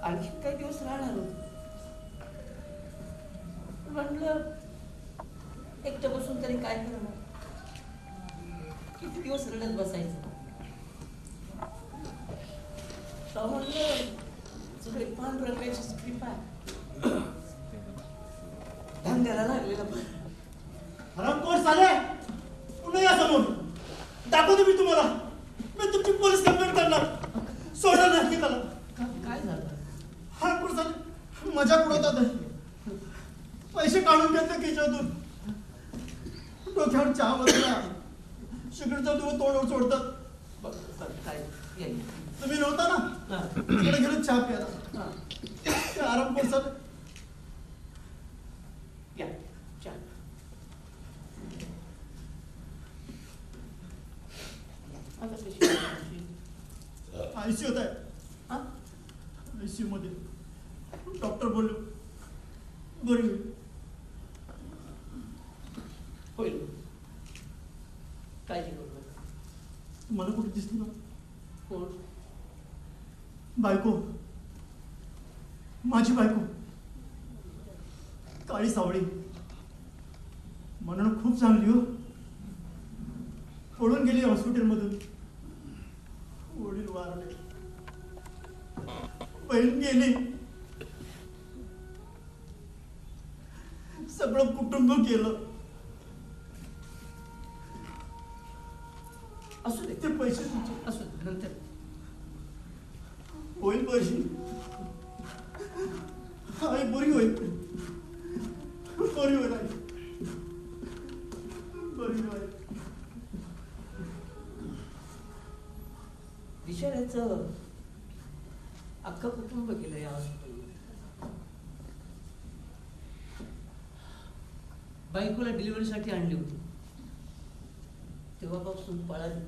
आणखी काही दिवस राहणार होतो. म्हटलं एकटं बसून तरी काय करणार, किती दिवस रडत बसायचं. तेव्हा म्हणलं सगळे पांडुरंगाची कृपा आहे, धंद्याला लागलेला बरं. हराम कोण साले, पुन्हा या समोर. दाखवतो मी तुम्हाला. मी तुमची पोलीस कंप्लेंट करणार. सोडा नाही त्याला. काय झालं? हा कोण साले मजाक उडवतात. पैसे काढून घेतले खिशातून, डोक्यावर चहा बसला, सिगरेटचा दुवा तोंड सोडतात. काय येईल? तुम्ही नव्हता ना, तिकडे गेलो चहा प्यायला. ते आराम कोण साले. या चहा. आता कशी आयसीयूत आहे. हा? आयसीयू मध्ये डॉक्टर बोललो बरी होईल. होईल, काळजी करू नका. तुम्हाला कुठे दिसली ना कोण? बायको, माझी बायको, काळी सावळी, म्हणून खूप चांगली हो. पळून गेली हॉस्पिटलमधून. वडील वारले, बहीण गेली, सगळं कुटुंब केलं. असू दे, ते पैसे तुमचे. असू दे, नंतर होईल बरी. आई बरी होईल, बरी होईल आई, बरी होईल. बिचाऱ्याचं अख्खं कुटुंब गेलं या हॉस्पिटलमध्ये. बायकोला डिलिव्हरीसाठी आणली होती, तेव्हापासून पळाली.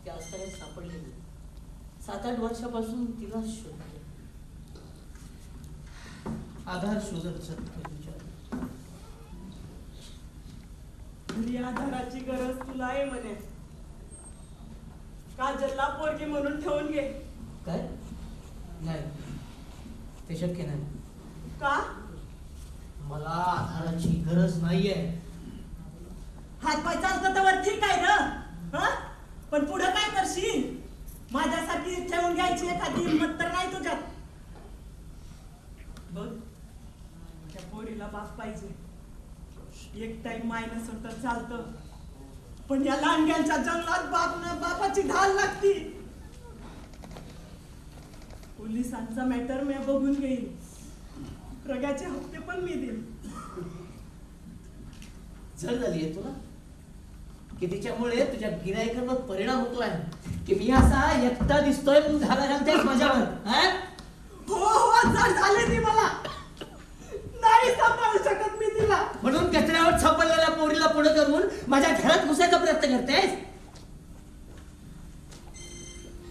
ते आज काही सापडले नाही. 7-8 वर्षापासून तिला शोधते. आधार शोधत विचार. घरी आधाराची गरज तुला आहे म्हणे. काजलला पोरगी म्हणून ठेवून घे. काय? नाही, ते शक्य नाही. का? मला आधाराची गरज नाहीये. हातपाय चालतं तर ठीक आहे ना, हा? पण पुढे काय करशील? माझ्यासाठी ठेवून घ्यायची एखादी हिंमत तर नाही तुझ्यात. बघ, त्या चांगला बाप पाहिजे. एक टाइम माय नसलं तर चालतं, पण या लांडग्यांच्या जंगलात बापाची ढाल लागती. पोलिसांचा मॅटर मी बघून घेईल, रग्याचे हप्ते पण मी देईल. जड झाली आहे तुला की तिच्यामुळे तुझ्या गिराईकांवर परिणाम होतोय की मी असा एकटा दिसतोय म्हणून झाला घालतेस माझ्यावर. हो जड झाले ती मला, नाही सांभाळू शकत मी तिला. म्हणून कचऱ्यावर सापडलेल्या पोरीला पुढे करून माझ्या घरात घुसायचा प्रयत्न करतेस.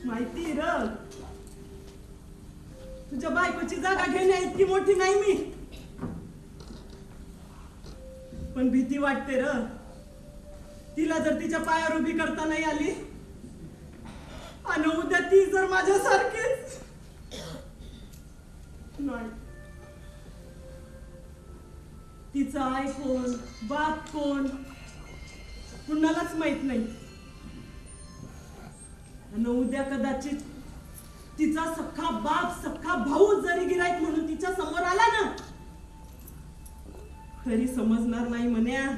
माहिती र, तुझ्या बायकोची जागा घेण्या इतकी मोठी नाही मी, पण भीती वाटते र. तिला जर तिच्या पायावर उभी करता नाही आली आणि उद्या ती जर माझ्यासारखीच नाही, तिचा आई कोण, बाप कोण कुणालाच माहित नाही, आणि उद्या कदाचित तिचा सख्खा बाप सख्खा भाऊ जरी गिराईक म्हणून तिच्या समोर आला ना तरी समजणार नाही म्हण्या,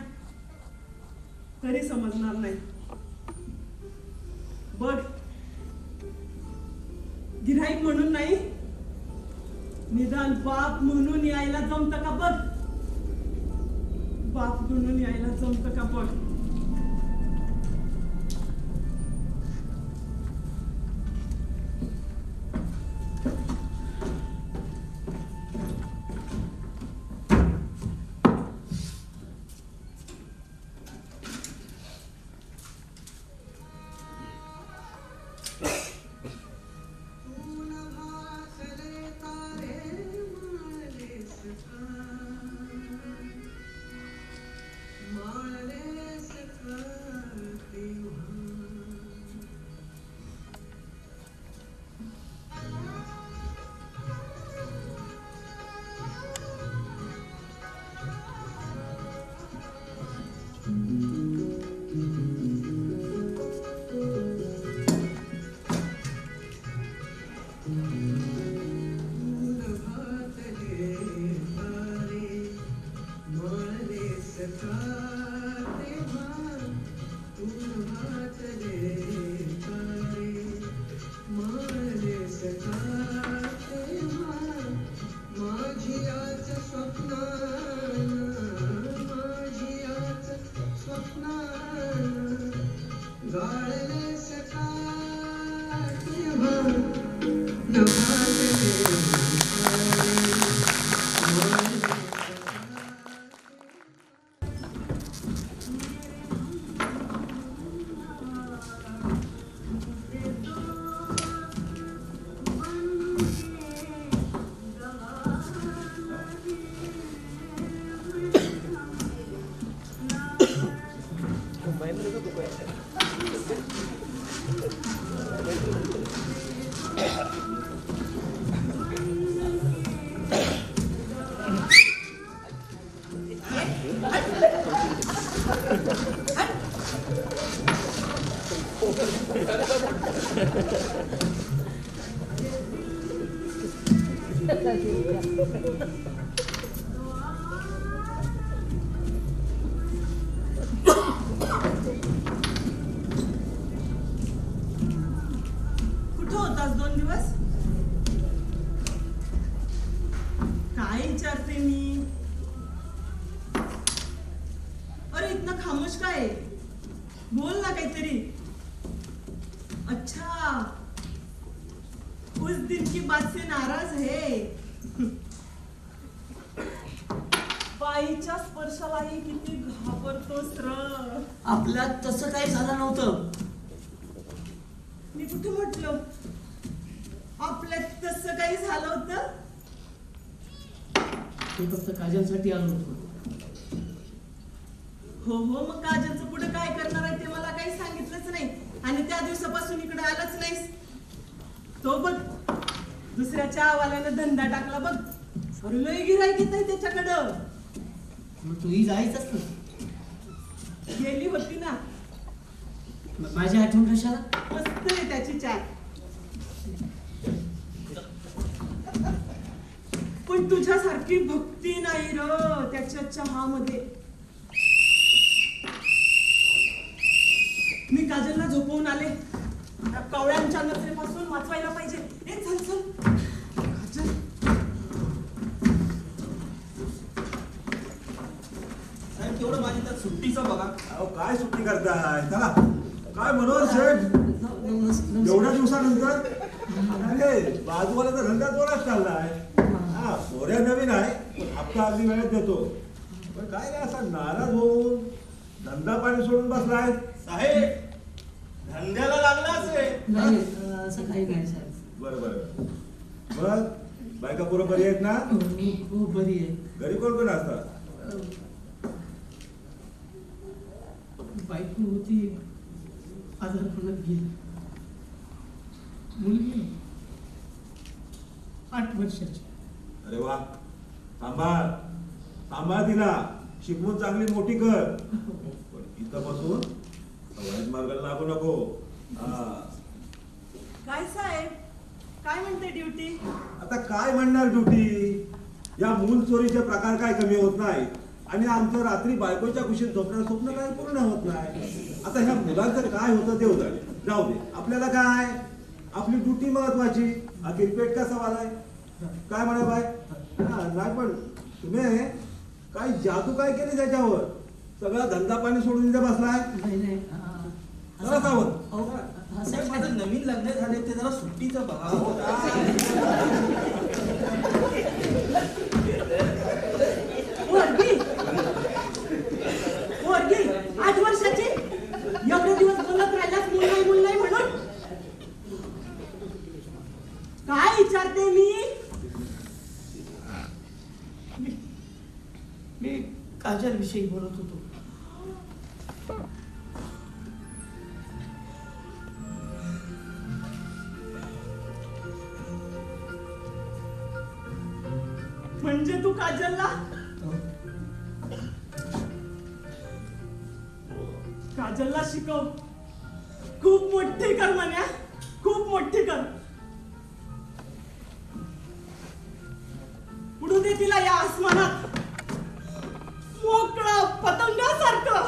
तरी समजणार नाही. बघ, गिराईक म्हणून नाही, निदान बाप म्हणून यायला जमतं का बघ, बाप म्हणून यायला जमतं का बघ. कुठं होतास 2 दिवस? काय विचारते मी? अरे इतना खामोश काय आहे? बोल ना काहीतरी. अच्छा, उस दिन की बात से नाराज है. बाईच्या स्पर्शालाही किती घाबरतोस र. आपल्यात तसं काही झालं नव्हतं. मी कुठे म्हटलं आपल्यात तसं काही झालं होतं? ते फक्त काजलसाठी आलो होतो. हो हो, मग काजलचं पुढे काय करणार आहे ते मला काही सांगितलंच नाही आणि त्या दिवसापासून इकडे आलाच नाहीस. तो बघ दुसऱ्याच्या आवाल्यानं धंदा टाकला बघ. अरे लय गिऱ्हाईक येत आहे त्याच्याकडं. मग तूही जायचंच ना. गेली होती ना. माझी आठवण कशाला? मस्त आहे त्याची चाय. पण तुझ्यासारखी भक्ती नाही र त्याच्या चहामध्ये. मी काजलला झोपवून आले. त्या कावळ्यांच्या नजरेपासून वाचवायला पाहिजे. ए चल चल काजल. साहेब तेवढं माझी तर सुट्टीचं बघा. अहो काय सुट्टी करताय? चला काय मनोहर शेठ एवढ्या दिवसानंतर? अरे बाजूवाल्याचा धंदा जोरात चाललाय. हा पोऱ्या नवीन आहे पण हप्ता अगदी वेळेत देतो. पण काय काय असा नाराज होऊन धंदा पाणी सोडून बसलाय? साहेब धंद्याला लागलाच आहे. नाही असं काही नाही साहेब. बरं बरं. मग बायका पोरं बरी आहेत ना? हो बरी आहे. घरी कोण कोण असतात? बायको होती आजारपणात गेली. मुलगी 8 वर्षाची. अरे वा सांभाळ सांभाळ तिला. शिकवून चांगली मोठी कर. पण इथं बसून वाईट मार्गाला लागू नको. काय साहेब काय म्हणते ड्युटी? आता काय म्हणणार ड्युटी? या मूल चोरीचे प्रकार काय कमी होत नाही आणि आमचं रात्री बायकोच्या कुशीत झोपण्याचं स्वप्न काय पूर्ण होत नाही. आता ह्या मुलांचं काय होतं ते होतं. जाऊ दे. आपल्याला काय आपली ड्युटी महत्वाची. हा क्रिकेट का सवाल आहे? काय म्हणा बाय? नाही पण तुम्ही काय जादू काय केली त्याच्यावर? सगळा धंदा पाणी सोडून इथे बसलाय. नाही नाही जरा सावध. साहेब माझं नवीन लग्न झाले ते जरा सुट्टीचं बघा. पोरगी 8 वर्षाची एवढे दिवस बोलत राहिलास मुल नाही म्हणून. काय विचारते मी काजल विषयी बोलत होतो. म्हणजे तू काजलला काजलला शिकव. खूप मोठी कर म्हण्या. खूप मोठी कर. उडू दे तिला या आसमानात मोकळा पतंगासारखं.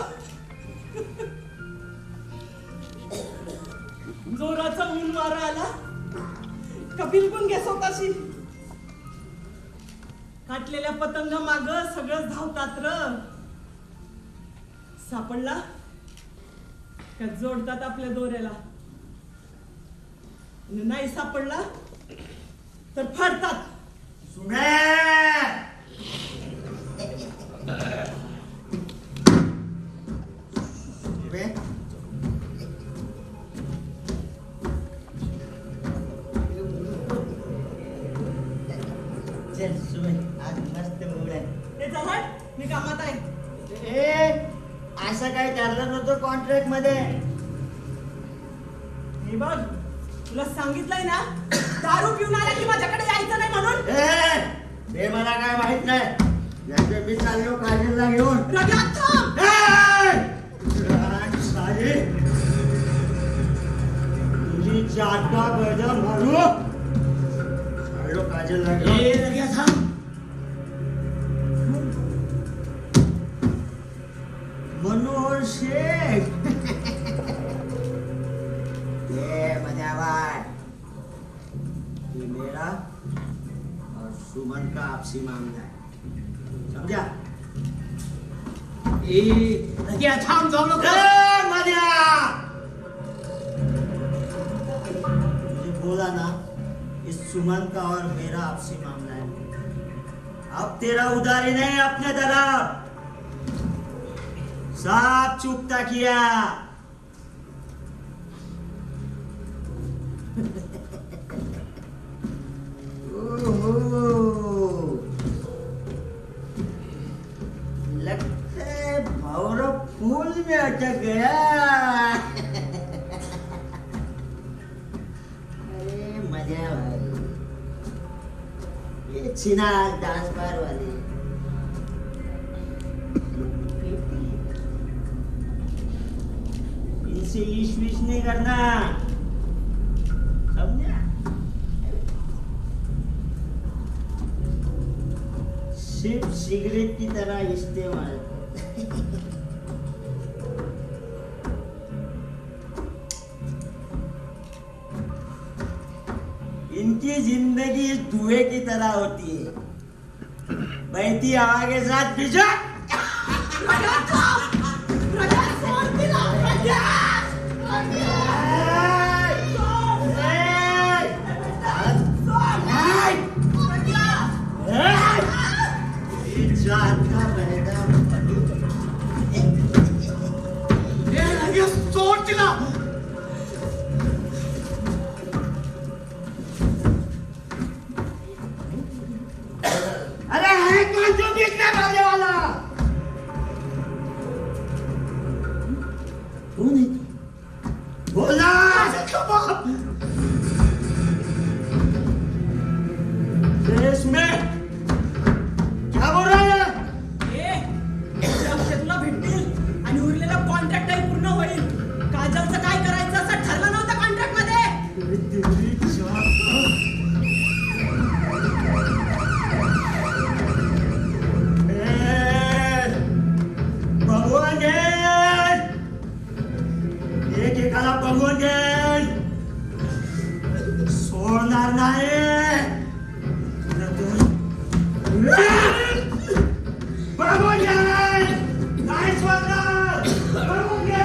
जोराचा ऊन वारा आला का बिलकुल घे स्वतःशी. काटलेल्या पतंग माग सगळं धावतात र. सापडला का जोडतात आपल्या दोऱ्याला. नाही सापडला तर फाडतात. चल सुबे आज मस्त मूड आहे. ते चला मी कामात आहे. असं काय ठरलं नव्हतं कॉन्ट्रॅक्ट मध्ये. हे बघ तुला सांगितलंय ना दारू पिऊन आला की माझ्याकडे यायचं नाही म्हणून. हे मला काय माहित नाही. याचे मी चाललो काजलला घेऊन. रग्या थांब. सारी तुझी चाटा गजा मारू. चाललो काजलला घेऊन. मनोहर शेख. ये मजा भाई. ये मेरा और सुमन का आपसी मामला है. समझा? थांब जाऊ नको. मजा मुझे बोला ना इस सुमन का और मेरा आपसी मामला है. अब तेरा उधारी नहीं अपने तरफ. साफ चुकता किया. लगता है भौरा पुल में अटक गया. अरे मजा भाई. ये चिनार डांस बार वाले. इनसे इश विश नहीं करना. समझा? सिगरेट की तरह इस्तेमाल। इनकी जिंदगी धुएं की तरह होती है, बहती हवा के साथ भिजो। सोड तिला. अरे है कौन जो बीच में भागने वाला? कौन है तू? बोला. इसमें क्या बोल रहा है? तुला भेटतील आणि उरलेला कॉन्ट्रॅक्टही पूर्ण होईल. काजलचं काय करायचं असं ठरलं नव्हतं कॉन्ट्रॅक्ट मध्ये. भगवान एकेकाला बघून घे, सोडणार नाही. बघून घे, नाही सोडणार. बघून घे.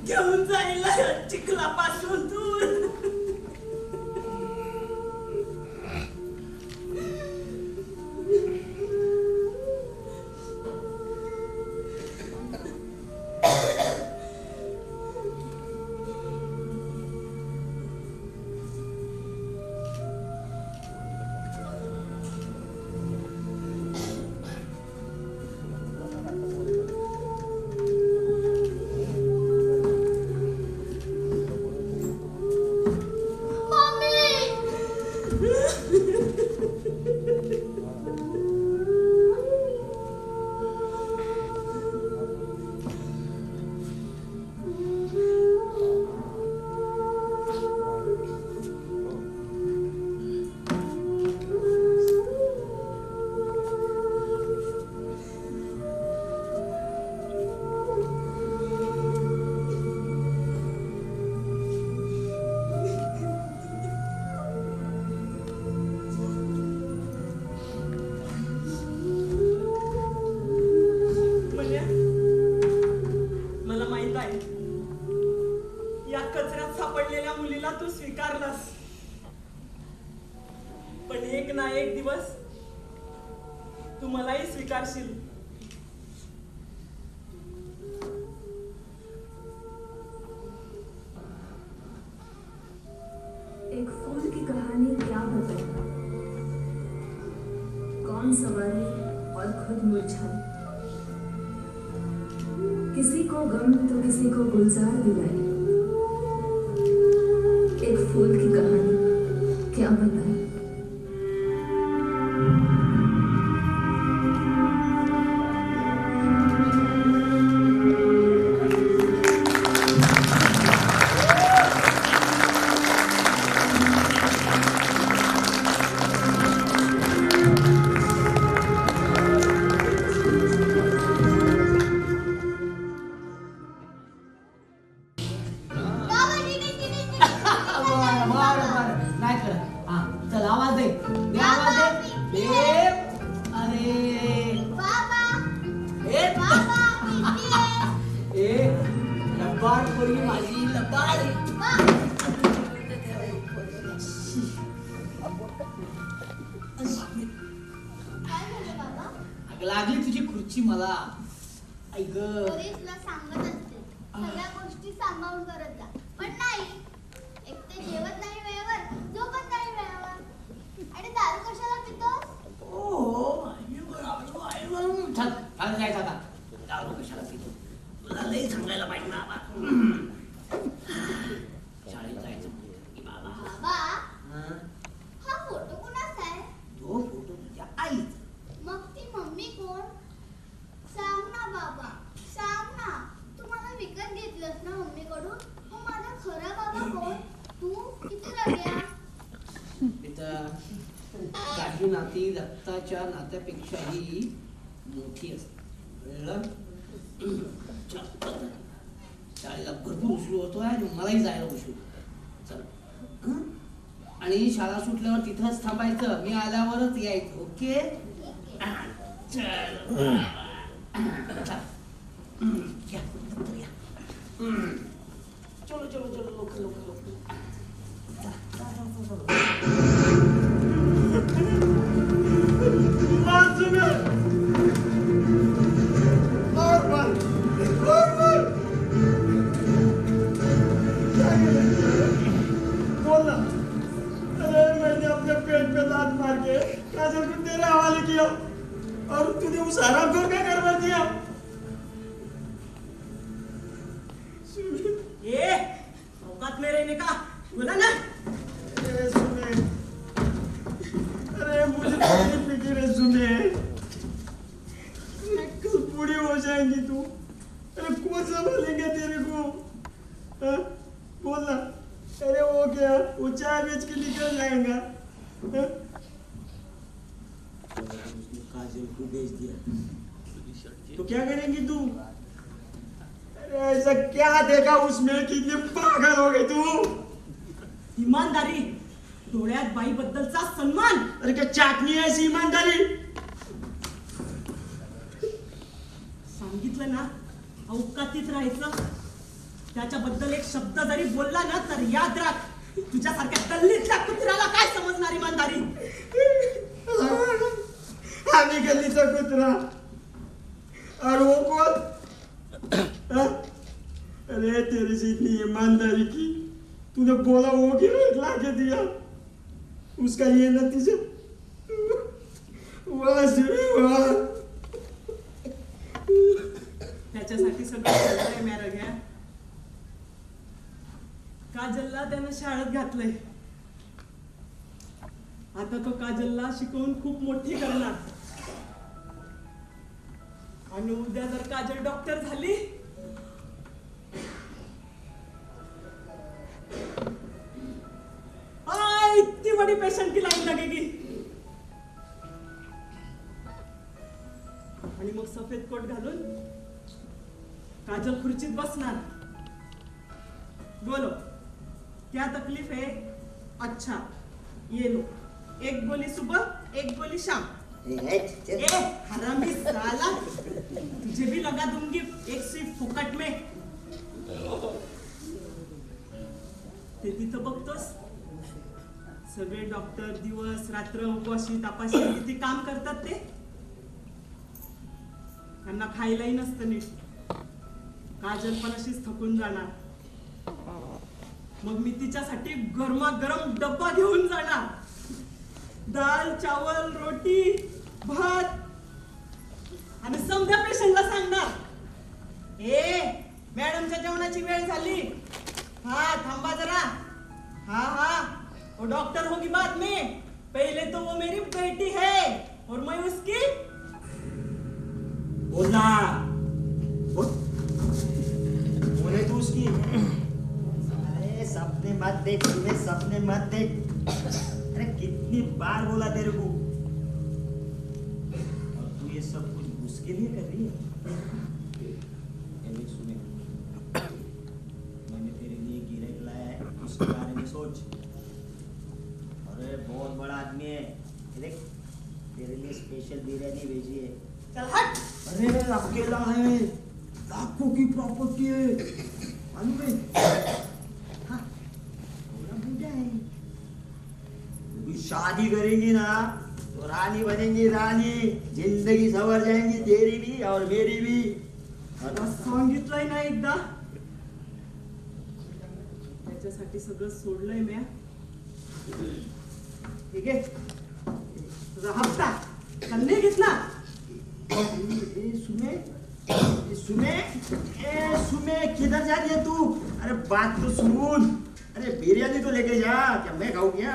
घेऊन जाईल चिखलापासून दूर. तू स्वीकारलास, पण एक ना एक दिवस तू मलाही स्वीकारशील. एक फूल की कहानी क्या बताए, कौन संवारे और खुद मुरझाए, किसी को गम तो किसी को गुलजार दिलाए. एक फूल की कहानी क्या बताए. लागली तुझी खुर्ची मला. ऐक तुला सांगत असते सगळ्या गोष्टी सांभाळून करत जा, पण नाही. एक ते जेवत नाही वेळेवर, झोपत नाही वेळेवर, आणि दारू कशाला पितोस. जायचं आता. दारू कशाला पितो तुला लई सांगायला पाहिजे ना बाबा. शाळेत जायचं बाबा हा फोटो कुणाचा माझी नाती रक्ताच्या नात्यापेक्षाही मोठी असते, कळलं? शाळेला भरपूर उशीर होतोय आणि मलाही जायला उशीर होतोय. चल हं? आणि शाळा सुटल्यावर तिथंच थांबायचं, मी आल्यावरच यायचं. ओके? चल या, या. चलो चलो चलो लवकर लवकर लवकर. बोल ना. अरे मैंने अपने पेट पे लात मार के काजल को तेरे हवाले किया और तूने उस हरामखोर का करवा दिया. ए औकात में रहने का बोला ना. अरे सुने, अरे मुझे तेरी फिक्र है सुने. कल बूढ़ी हो जाएंगी तू. अरे कौन संभालेंगे तेरे को? हाँ? बोल ना. अरे वो क्या, वो चाय बेच के निकल जाएगा. हाँ? काजल को बेच दिया तो क्या करेंगी तू? अरे ऐसा क्या देखा उसमें कि इतनी पागल हो गई तू? ईमानदारी, डोळ्यात बाईबद्दलचा सन्मान. अरे क्या चाटणी है ऐसी ईमानदारी? सांगितलं ना औकातीत राहायचं. त्याच्याबद्दल एक शब्द जरी बोलला ना तर याद राख, तुझ्यासारख्या गल्लीतल्या कुत्र्याला काय समजणार इमानदारी. आम्ही गल्लीचा कुत्रा और वो कौन? हाँ? अरे तेरे से इतनी ईमानदारी की, तूने बोला वो गिरफ्त ला के दिया, उसका ये नतीजा. वाह सुरे वाह. त्याच्यासाठी सगळं चाललंय मेरा घ्या. काजलला त्यानं शाळेत घातलंय. आता तो काजलला शिकवून खूप मोठी करणार. आणि उद्या जर काजल डॉक्टर झाली इतनी बड़ी पेशेंट की लाइन लगेगी. आणि मग सफेद कोट घालून काजल खुर्चीत बसणार. बोलो क्या तकलीफ है? अच्छा ये लो, एक गोली सुबह एक गोली शाम. ए हरामी साला, तुझे भी लगा दूंगी एक सुई फुकट में. ते तिथं बघतोस सगळे डॉक्टर दिवस रात्र उपवाशी तापाशी किती काम करतात ते. त्यांना खायलाही नसतं नीट. काजल पण अशीच थकून जाणार. मग मी तिच्यासाठी गरमागरम डब्बा घेऊन जाणार. दाल चावल रोटी भात. आणि समजा पेशंटला सांगणार, ए मॅडमच्या जेवणाची वेळ झाली, हा थांबा जरा. हाँ हाँ वो डॉक्टर होगी बाद में, पहले तो वो मेरी बेटी है और मैं उसकी. बोला बोले तू उसकी. अरे सपने मत देख, तुम्हें सपने मत देख. अरे कितनी बार बोला तेरे को. और तू ये सब कुछ उसके लिए कर रही है. ये सुने, मैंने तेरे लिए गिरफ्त लाया है, उसके बारे में सोच. अरे बहुत बड़ा आदमी है. देख तेरे लिए स्पेशल बिरयानी भेजी है. चल हट. अरे अकेला है, लाखों की प्रॉपर्टी है. मालूम है? हाँ, थोड़ा बूढ़ा है. तू शादी करेंगी ना तो रानी बनेंगी रानी. जिंदगी संवर जाएंगी तेरी भी और मेरी भी. आता सांगितलंय ना एकदा. त्याच्यासाठी सगळं सोडलंय म्या. ठीक आहे, तुझा हप्ता त्यांनी घेतला. सुमे सुमे सुमे किधर जा रही है तू? अरे बात तो सुन. अरे बिरयानी तो लेके जा, क्या मैं खाऊं क्या?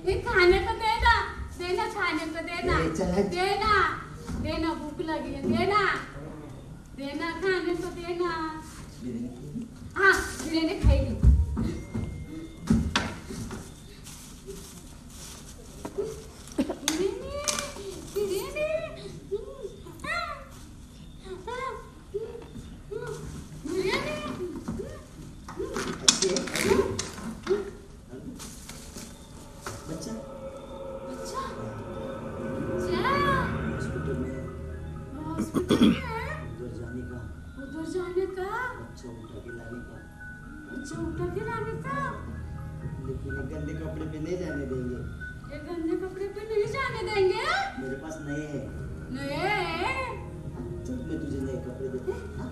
हे खाने को दे ना खाने को दे ना. चल हट. दे ना भूख लगी है. दे ना खाने को दे ना. हाँ बिरयानी खाएगी. बच्चा अच्छा हॉस्पिटल में हॉस्पिटल में उधर जाने का, उधर जाने का, बच्चा उठा के लाने का, अच्छा उठा के लाने का, लेकिन ये गंदे कपड़े पे नहीं जाने देंगे। ये गंदे कपड़े पे नहीं जाने देंगे। मेरे पास नए हैं। नहीं चल मैं तुझे नए कपड़े देता हूँ। हाँ?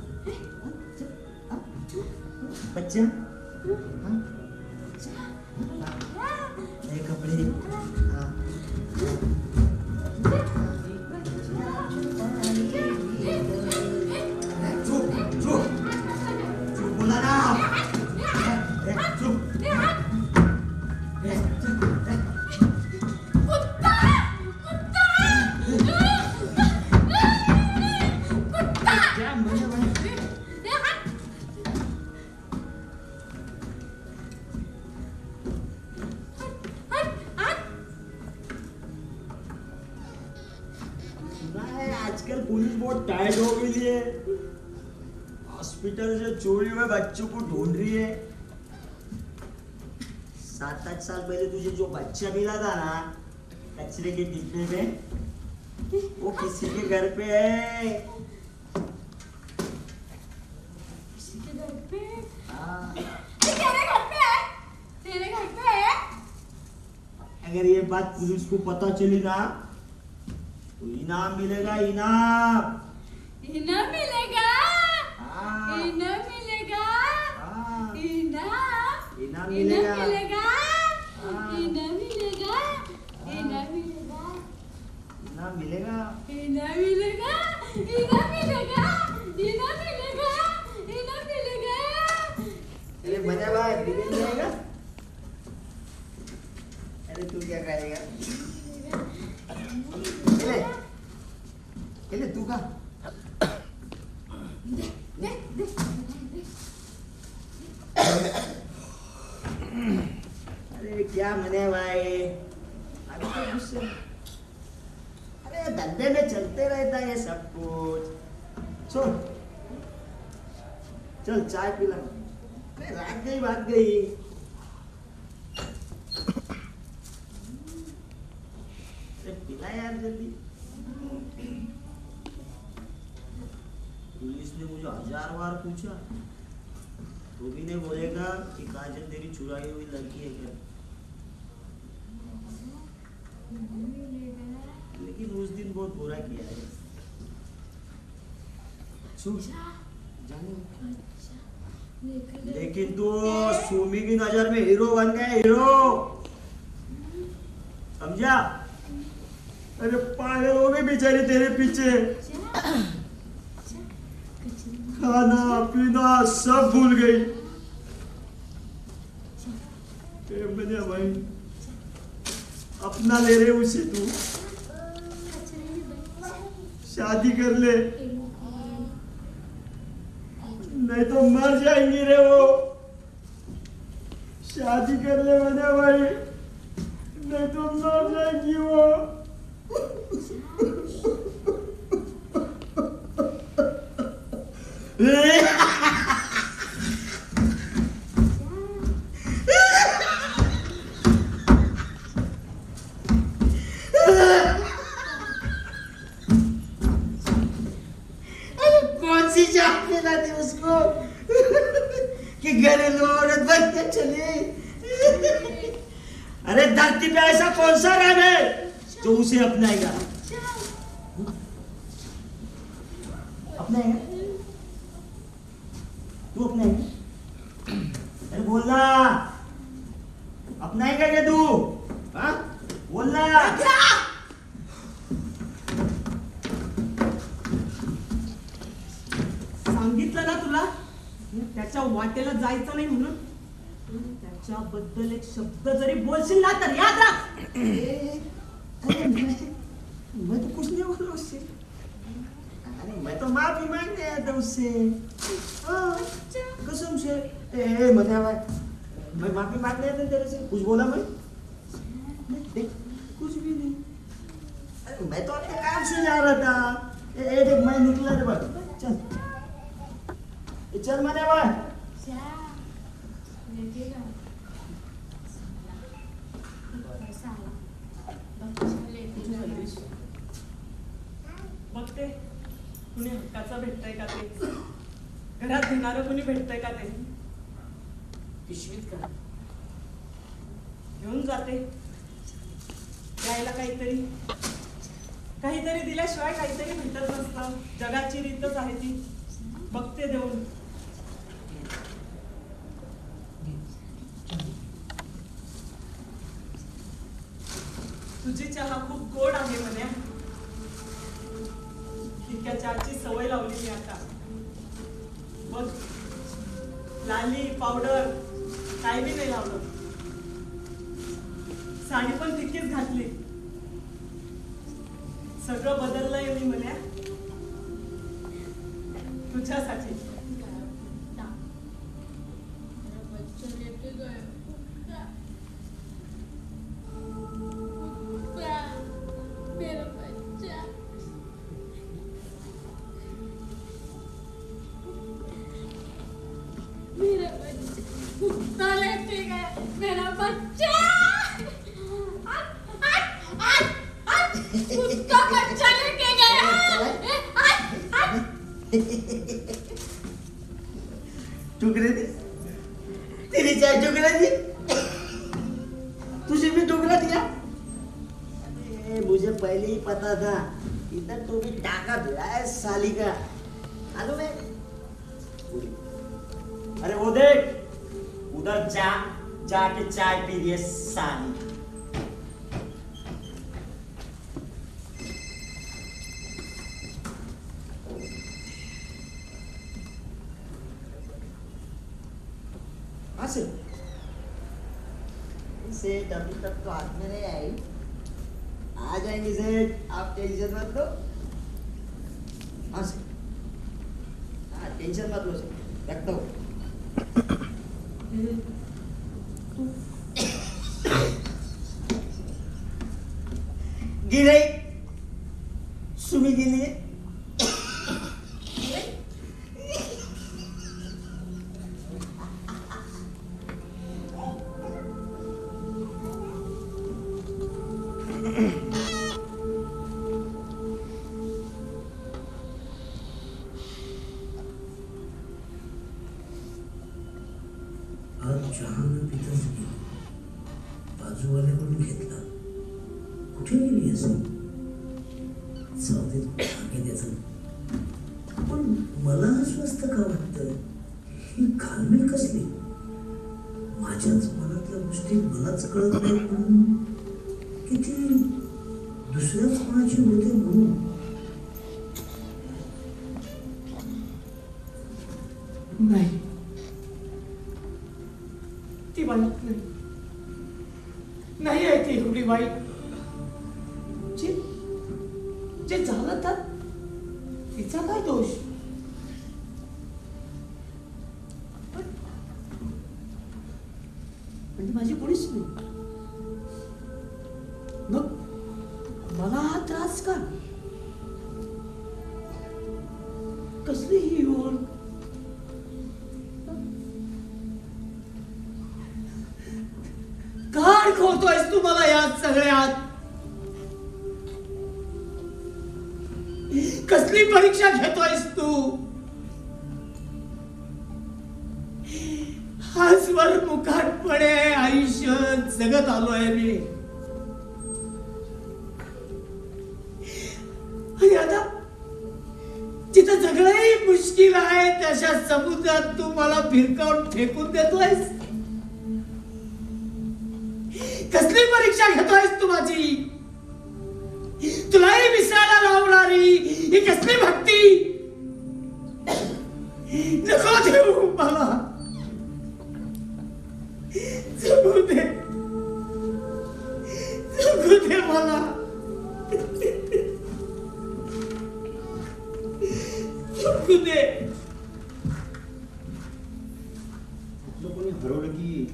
हाँ? चल, हाँ? बच्चा हाँ? नए कपड़े हाँ। चुप चुप चुप बोला ना। चुप क्या मैंने सुना है आजकल पुलिस बहुत टाइट हो गई है। हॉस्पिटल से चोरी हुए बच्चों को ढूंढ रही है। 7-8 साल पहले तुझे जो बच्चा मिला था ना कचरे के डिब्बे में, वो किसी के घर पे है। किसी के घर पे? हाँ। ये तेरे घर पे है? तेरे घर पे है? अगर ये बात पुलिस को पता चली ना तो इनाम मिलेगा, इनाम। इनाम मिलेगा? हाँ। इनाम मिलेगा? हाँ। इनाम? इनाम इनाम मिलेगा। मिलेगा? हाँ। इनाम मिलेगा? इनाम मिलेगा? इनाम मिलेगा। इनाम मिलेगा? इनाम मिलेगा? इनाम मिलेगा? इनाम मिलेगा? अरे बना भाई बिरयानी खाएगा? अरे तू क्या खाएगा? ले तू खा। दे दे दे। अरे क्या मने भाई, अभी तो गुस्से। अरे धंधे में चलते रहता है ये सब कुछ। छोड़, चल चाय पिला। अरे रात गई बात गई। अरे पिला यार जल्दी। पुलिस ने मुझे 1000 बार पूछा तो भी नहीं बोलेगा कि काजल तेरी चुराई हुई लड़की है क्या। लेकिन उस दिन बहुत बुरा किया है। जाने लेकिन तो सुमी की नजर में हीरो बन गया, हीरो। समझा? अरे पागल हो गई बेचारी तेरे पीछे। खाना पीना सब भूल गई। बनिया भाई अपना ले रहे उसे तू शादी कर ले, नहीं तो मर जाएंगी रे वो। शादी कर ले बनिया भाई, नहीं तो मर जाएगी वो। कौन सी जात मिला थी उसको कि घरेलू औरत बन के चली। अरे धरती पे ऐसा कौन सा रंग है जो उसे अपनाएगा? अपनाएगा? तू अपनाएगा? अरे बोलना, अपनाएगा क्या तू? हाँ बोलना। सांगितलं ना तुला त्याच्या वाटेला जायचं नाही म्हणून. त्याच्याबद्दल एक शब्द जरी बोलशील ना तर याद राख. अरे मैं तो कुछ नहीं बोला उससे। अरे मैं तो माफी मांगने आया था उससे। हाँ, कसम से। ए मनिया भाई, मैं माफी मांगने आया था तेरे से। कुछ बोला मैं? देख कुछ भी नहीं। अरे मैं तो अपने काम से जा रहा था। ए देख मैं निकला रे भाई। चल चल मनिया भाई। येते का? सांगा. बच्चा येते का? बघते कुणी हक्काचं भेटतंय का ते, घरात घेणारं कुणी भेटतंय का ते. पिशवीत का? घेऊन जाते, द्यायला काहीतरी काहीतरी दिल्याशिवाय काहीतरी भेटत नसतं. जगाची रीतच आहे ती. बघते देऊन. तुझी चहा खूप गोड आहे म्हणे. इतक्या चहाची सवय लावली मी आता. बघ, लाली पावडर काय बी नाही लावलं. साडी पण तितकीच घातली. सगळं बदललंय मी म्हणे तुझ्यासाठी. मेरा बच्चा, उसका बच्चा लेके गया। टुकड़े दी तेरी चाय टुकड़ा दी, तुझे भी टुकड़ा दिया। अरे मुझे पहले ही पता था इधर तो भी टाका भिड़ा है साली का। आलू में अरे वो देख उधर जाके चाय पी रही है साली। सेठ अभी तक तो हाथ में नहीं आई, आ जाएंगे सेठ, आप टेंशन मत लो। हाँ सेठ, हाँ टेंशन मत लो सेठ, रखता हूँ। गिरे सुमी गिनी चहा न पिताच गेली. बाजूवाल्याकडून घेतला. कुठे गेली असं? जाऊ दे, मागे द्यायचं. पण मला अस्वस्थ का वाटतं? ही घालमेल कसली? माझ्याच मनातल्या गोष्टी मलाच कळत नाही म्हणून की ती दुसऱ्याच कोणाची होते म्हणून. नाही, ती वाईट नाही. नाही आहे ती एवढी वाईट. जे जे झालं तर तिचा काय दोष? म्हणजे माझी कोणीच नाही. मग मला हा त्रास का? कसली ही ओढ? का अडकवतोयस तू मला यात सगळ्यात? कसली परीक्षा घेतोयस तू? आजवर मुकाटपणे आयुष्य जगत आलोय मी, आणि आता जिथं जगणंही मुश्किल आहे तशा समुद्रात तू मला भिरकावून फेकून देतोयस. कसली परीक्षा घेतोयस तू माझी? तुलाही विसरायला लावणारी ही कसली भक्ती? नको देऊ मला, जगू दे, जगू दे मला, जगू दे. कोणी हरवलं की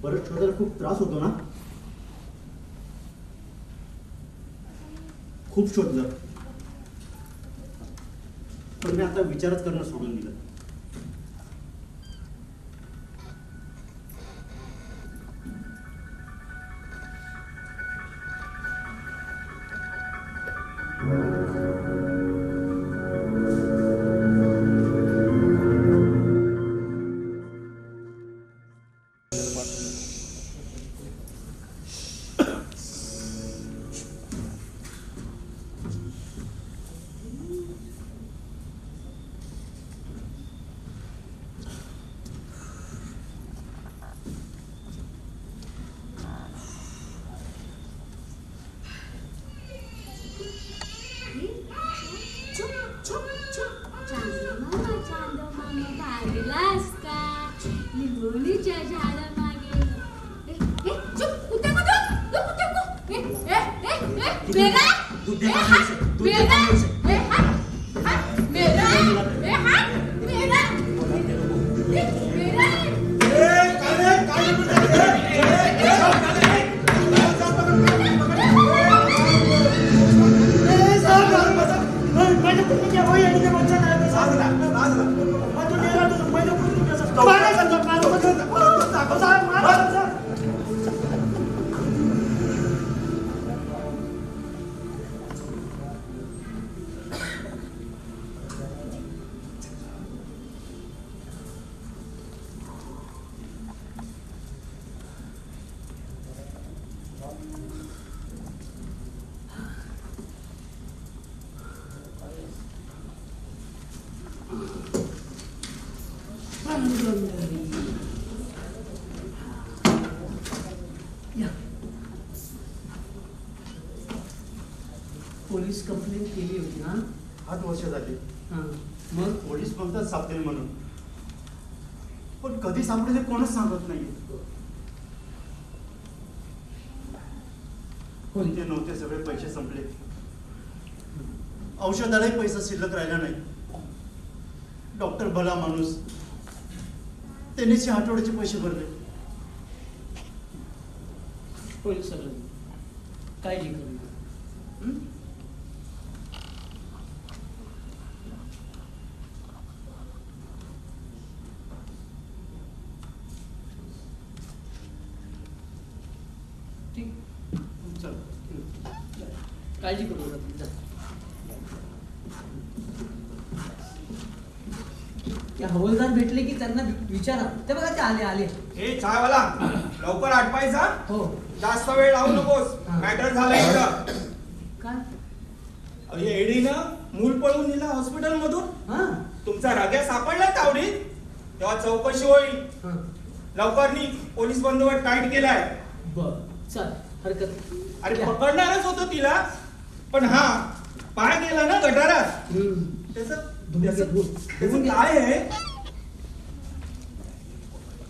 परत शोधायला खूप त्रास होतो ना. खूप शोधलं, पण मी आता विचारच करणं सोडून दिलं. पोलीस कंप्लेंट केली होती ना? 8 वर्ष झाली. मग पोलीस म्हणतात सापडेल म्हणून, पण कधी सापडेल हे कोणच सांगत नाही. कोणते नव्हते, सगळे पैसे संपले. औषधालाही पैसा शिल्लक राहिला नाही. डॉक्टर भला माणूस, त्यांनी 6 आठवड्याचे पैसे भरले. होईल सगळं, काळजी करू नका. ठीक, चल, काळजी करू नका. त्या हवालदार भेटले की त्यांना विचारा. ते बघा ते आले आले. हे चायवाला, लवकर आटपायचा. हो, जास्त वेळ लावू नकोस, मॅटर झालंय इथं. काय? अरे एडीनं मूल पळून नेला हॉस्पिटल मधून. तुमचा राग्या सापडला तावडीत, तेव्हा चौकशी होईल. लवकर नी पोलीस बंदोबस्त टाईट केलाय. बर, चल, हरकत. अरे पकडणारच होतो तिला, पण हा पाय गेला ना गटारात. त्याचं काय आहे,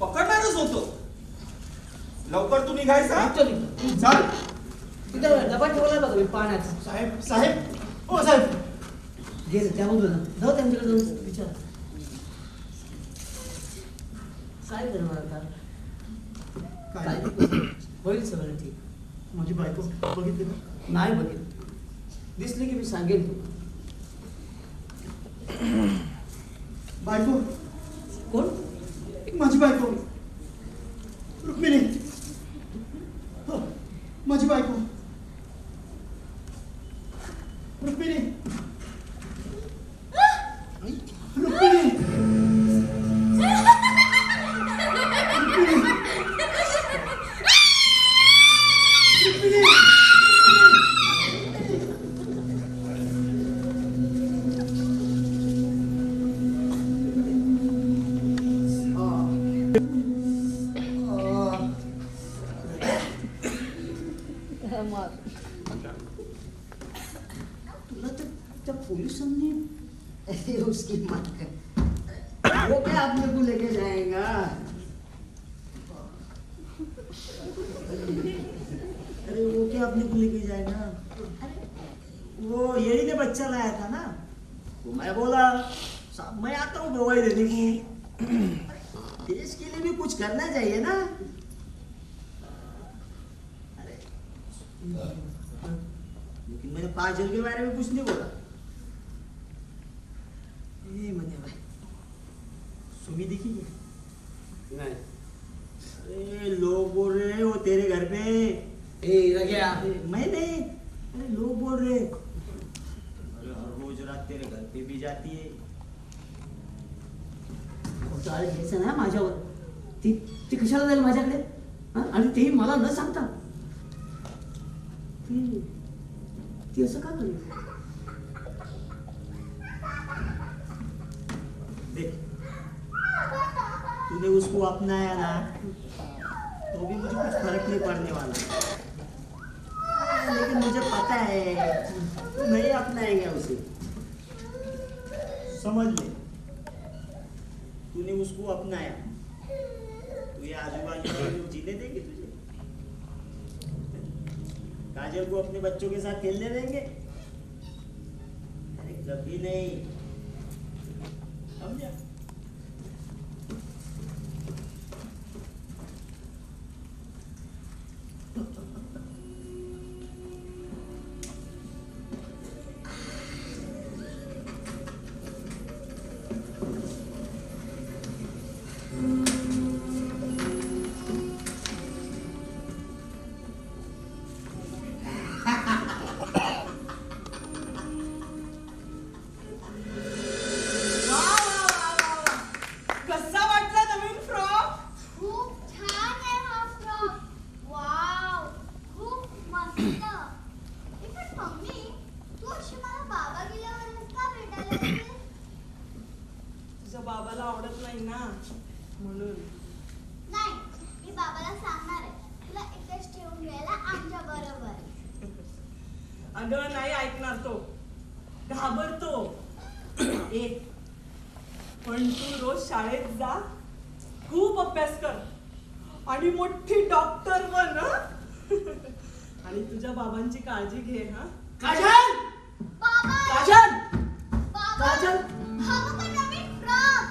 पकडणारच होतो. लवकर तू निघायचा. चल, चल. डबा ठेवला बघा मी पाण्याचा. साहेब साहेब, ओ साहेब, गेले त्या बाजूला जाऊ, त्यांच्याकडे जाऊन विचार. काय करणार आता? काय होईल सगळं ठीक. माझी बायको बघितली ना? नाही बघितलं, दिसली की मी सांगेन तुला. बायको कोण? माझी बायको रुक्मिणी. हो, माझी बायको रुक्मिणी. रुक्मिणी, तुला तर त्या पोलिसांनी उसकी मात कर, वो क्या अपने को लेके जाएगा? अरे वो क्या अपने को लेके जाएगा? वो यही ने बच्चा लाया था ना, तो मैं बोला साहब मैं आता हूँ दवाई देने को. देश के लिए भी कुछ करना चाहिए ना. अरे लेकिन मैंने काजल के बारे में कुछ नहीं बोला. मैंने भाई सुमी दिखी क्या? नहीं. अरे लोग बोल रहे हैं वो तेरे घर पे. ए रह गया. मैं नहीं, अरे लोग बोल रहे तेरे घर पे भी जाती है. घोटाळे घ्यायचं ना माझ्यावर. ती ती कशाला जाईल माझ्याकडे? हा? आणि तेही मला न सांगता. ती असं का करेल? देख, तूने उसको अपनाया ना, तो भी मुझे कुछ फर्क नहीं पड़ने वाला. लेकिन मुझे पता है तू नहीं अपनाएगा उसे. समझ ले, तूने उसको अपनाया तो ये आजू बाजू के लोग जीने देंगे तुझे? काजल को अपने बच्चों के साथ खेलने देंगे? अरे कभी नहीं. समझा? कसा वाटला नवीन फ्रॉक? खूप छान आहे हा फ्रॉक. वाव, खूप मस्त. पण मम्मी, तू अशी मला बाबा गेल्यावरच का भेटायला येते? तुझ्या बाबाला आवडत नाही ना म्हणून. नाही, मी बाबाला सांगणार आहे तुला एकच ठेवून घ्यायला आमच्या बरोबर. अगं नाही ऐकणार तो, घाबरतो. पण तू रोज शाळेत जा, खूप अभ्यास कर आणि मोठी डॉक्टर बन हं? आणि तुझ्या बाबांची काळजी घे. हा काजल! बाबा, काजल! बाबा, काजल! हा बघा नवीन फ्रॉक.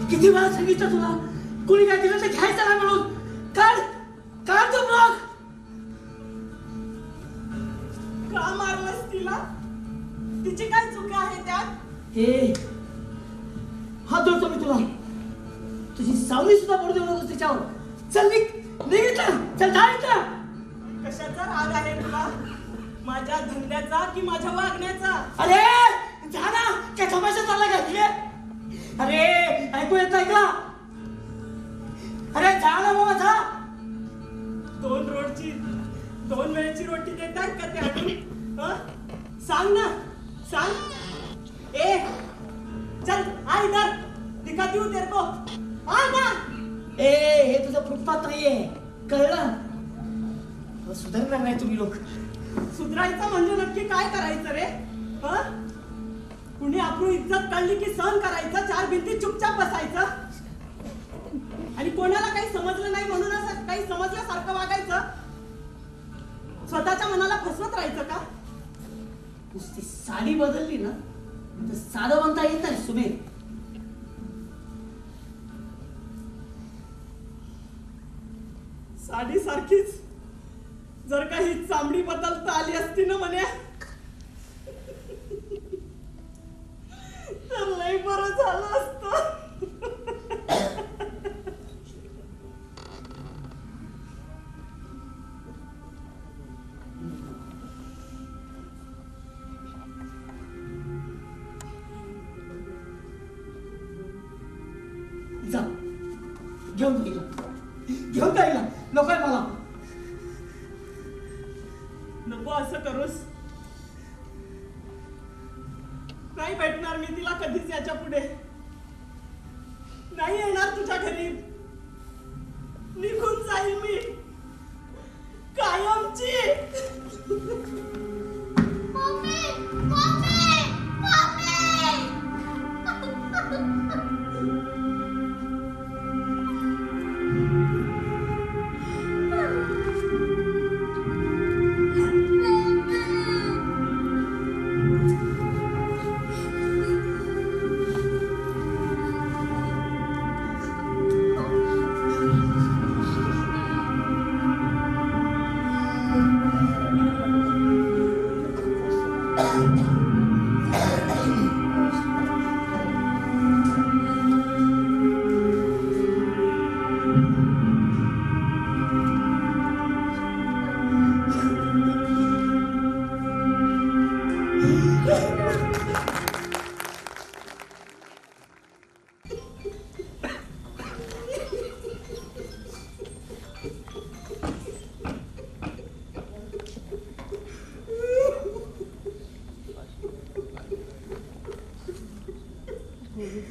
किती वेळा सांगितलं तुला, कोणी काय दिलं तर घ्यायचं नाही म्हणून. काढ काढ तो ब्लॉक. का मारलंस तिला? तिची काय चूक आहे त्यात? हे हात जोडतो मी तुला. तुझी सावली सुद्धा पडू देऊ नकोस तिच्यावर. चल निघितलं, चल धाडीतलं. कशाचा राग आहे तुला? माझ्या धंद्याचा की माझ्या वागण्याचा? अरे जा ना, काय तमाशा चालला का इकडे? अरे ऐकू येत नाही का? अरे जा ना बाबा जा. 2 वेळची रोटी देतात का ते आणून? सांग ना, सांग. ए चल आ इधर, दिखाती हूँ तेरे को. आ ना. ए हे तुझं फुटपाथ नाहीये, कळलं? सुधारणार नाही तुम्ही लोक. सुधरायचं म्हणजे नक्की काय करायचं रे? कुणी आपली इज्जत काढली की सहन करायचं, 4 भिंतीत चुपचाप बसायचं आणि कोणाला काही समजलं नाही म्हणून असं काही समजल्यासारखं वागायचं. स्वतःच्या मनाला फसवत राहायचं का? नुसती साडी बदलली ना तर साधं म्हणता येत नाही सुमे. साडी सारखीच जर का ही चांबडी बदलता आली असती ना म्हणे तर लय बरं झालं असतं. जा घेऊन जाईल नको आहे मला. नको असं करूस. नाही भेटणार मी तिला कधीच याच्या पुढे. नाही येणार तुझ्या घरी. निघून जाईल मी कायमची. Mummy, mummy, mummy.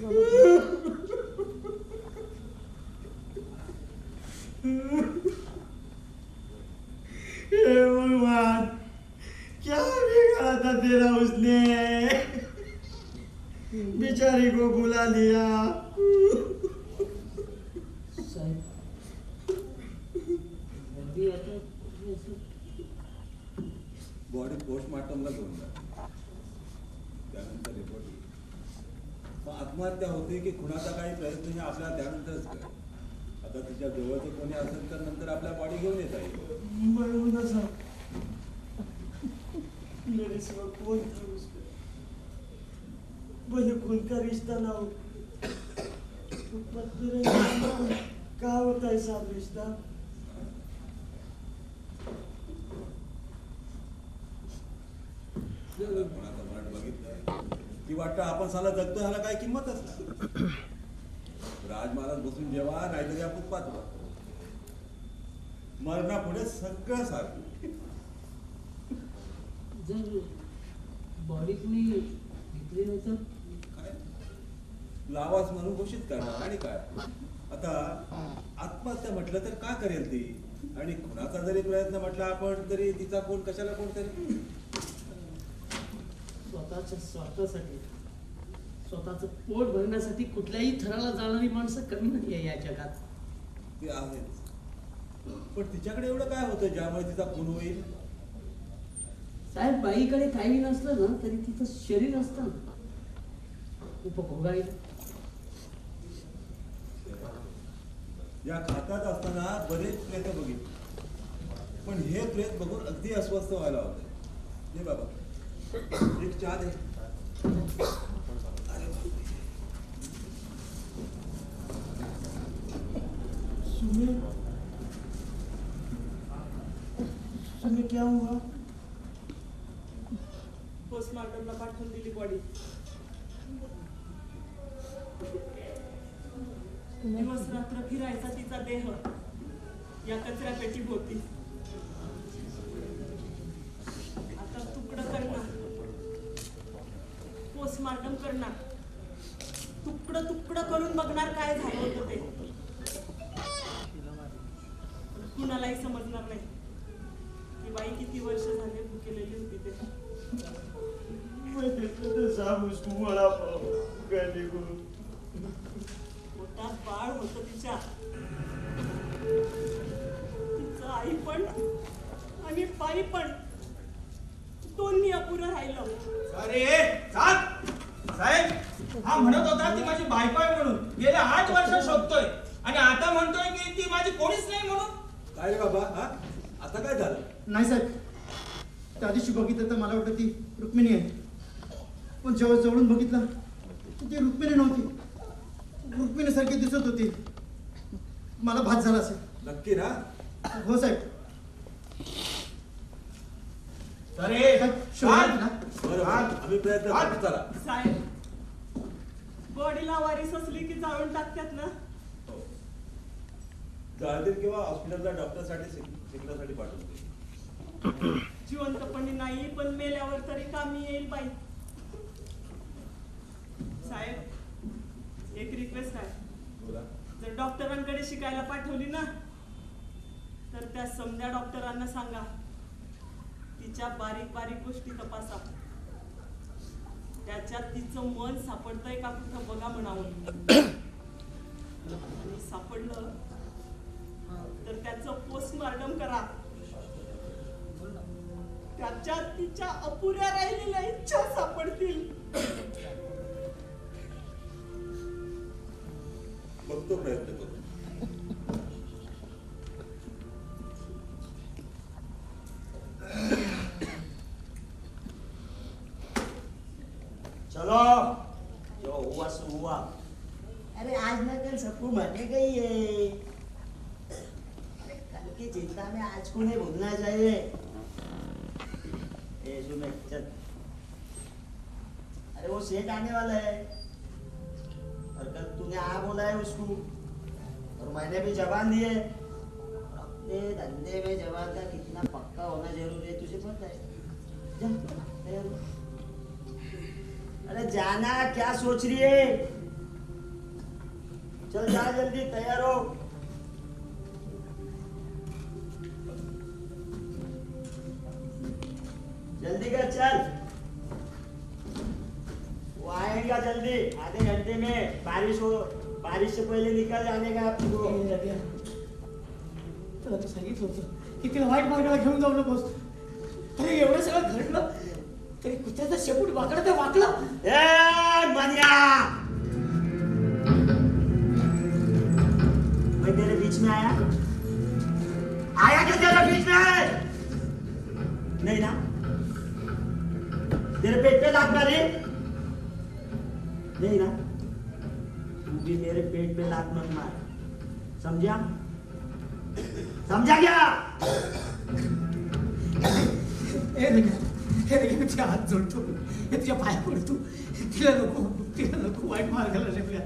हे भगवान क्या बिगाड़ा था तेरा उसने, बेचारी को बुला लिया। बॉडी पोस्टमार्टमला घेऊन जा, त्यानंतर रिपोर्ट येईल. मग आत्महत्या होते की खुनाचा काही प्रयत्न हे आपल्याला त्यानंतरच कळेल. आता तुझ्या जवळचं कोणी असेल तर नंतर आपल्या बॉडी घेऊन येता येईल. बरोबर साहब, मेरे सिवा कौन था उसमें, भले खून का रिश्ता ना हो, क्या होता है साहब रिश्ता? कोणाचा मरण बघितलंय की वाटतं आपण साला जगतो, ह्याला काय किंमतच नाही. राज महाराज बसून जेव्हा, नाहीतरी आपण पाचवा. मरणापुढे सगळं सारखं. जर बॉडी कुणी घेतली नाही तर काय लावास म्हणून घोषित करणार आणि काय. आता आत्महत्या म्हटलं तर का करेल ती, आणि खुनाचा जरी प्रयत्न म्हटला आपण तरी तिचा कोण कशाला कोणतरी. स्वतःच्या स्वार्थासाठी, स्वतःचं पोट भरण्यासाठी कुठल्याही थराला जाणारी माणसं कमी नाही आहे या जगात. ते आहेच, पण तिच्याकडे एवढं काय होतं ज्यामुळे तिचा खून होईल. साहेब, बाईकडे काही नसलं ना तरी तिचं शरीर असतं ना उपभोगायला. या खात्यात असताना बरेच प्रेत बघितले, पण हे प्रेत बघून अगदी अस्वस्थ व्हायला होतं. हे बाबा एक चहा दे. सुने क्या हुआ? पोस्टमार्टमला पाठवून दिली बॉडी. दिवस रात्र फिरायचा तिचा देह या कचऱ्या पेटी भोवती. आता तुकडं करणार, पोस्टमार्टम करणार, तुकडं तुकडं करून बघणार काय झालं होतं ते. कुणालाही समजणार नाही की बाई किती वर्ष झाले भुकेलेली होती ते. साहब उसको बड़ा कहने को पोटात बाळ होतं तिच्या. तिचं आई पण आणि बाई पण दोन्ही अपुरं राहिलं. अरे साहेब, हा म्हणत होता ती माझी बायको आहे म्हणून. गेल्या 8 वर्ष शोधतोय आणि आता म्हणतोय की ती माझी कोणीच नाही म्हणून. काय रे बाबा, हा आता काय झालं? नाही साहेब, त्या दिवशी बघितलं तर मला वाटतं ती रुक्मिणी आहे, पण जेव्हा जवळून बघितलं तर ती रुक्मिणी नव्हती, रुक्मिणीसारखी दिसत होती. मला भात झाला असेल. नक्की ना? हो साहेब. अरे बरं, आम्ही प्रयत्न करतो. चला साहेब, बॉडीला वारीस असली की जाळून टाकतात ना. जाळतील किंवा हॉस्पिटलला डॉक्टरसाठी शिकण्यासाठी पाठवतो. जिवंतपणी नाही, पण मेल्यावर तरी कामी येईल बाई. साहेब, एक रिक्वेस्ट आहे. जर डॉक्टरांकडे शिकायला पाठवली ना तर त्या समध्या डॉक्टरांना सांगा तिच्या बारीक बारीक गोष्टी तपासा. त्याच्यात तिचं मन सापडतंय का कुठं बघा म्हणावं. आणि सापडलं तर त्याचं पोस्टमार्टम करा. त्याच्यात तिच्या अपुऱ्या राहिलेल्या इच्छा सापडतील. बघतो, प्रयत्न करू. चलो, जो हुआ सो हुआ. अरे आज न कल सबको मरने का ही है. अरे कल की चिंता में आज को नहीं भूलना चाहिए. चल. अरे वो सेठ आने वाला है और कल तूने आ बोला है उसको और मैंने भी जवान दी है. अपने धंधे में जवान का कितना पक्का होना जरूरी है तुझे पता है. जा तैयार हो. अरे जाना, क्या सोच रही है? चल जा जल्दी, तैयार हो। जल्दी कर चल, वो आएगा जल्दी, आधे घंटे में। बारिश से पहले निकल जाने का आपको। तुला तर सांगितलं होतं की तिला वाईट मार्गाला घेऊन जाऊ नकोस. अरे एवढं सगळं घडलं तरी कुत्र्याचा शेपूट वाकडं ते वाकलं. ए मनिया, मैं तेरे बीच में आया क्या तेरे बीच में? नहीं ना? तेरे पेट पे लात मारी? नहीं ना? तू भी मेरे पेट पे लात मत मार, समझा? समझा क्या? हे लगे मी तुझ्या हात जोडतो, हे तुझ्या पाया पडतो. तिला नको वाईट मार्गाला लागल्या.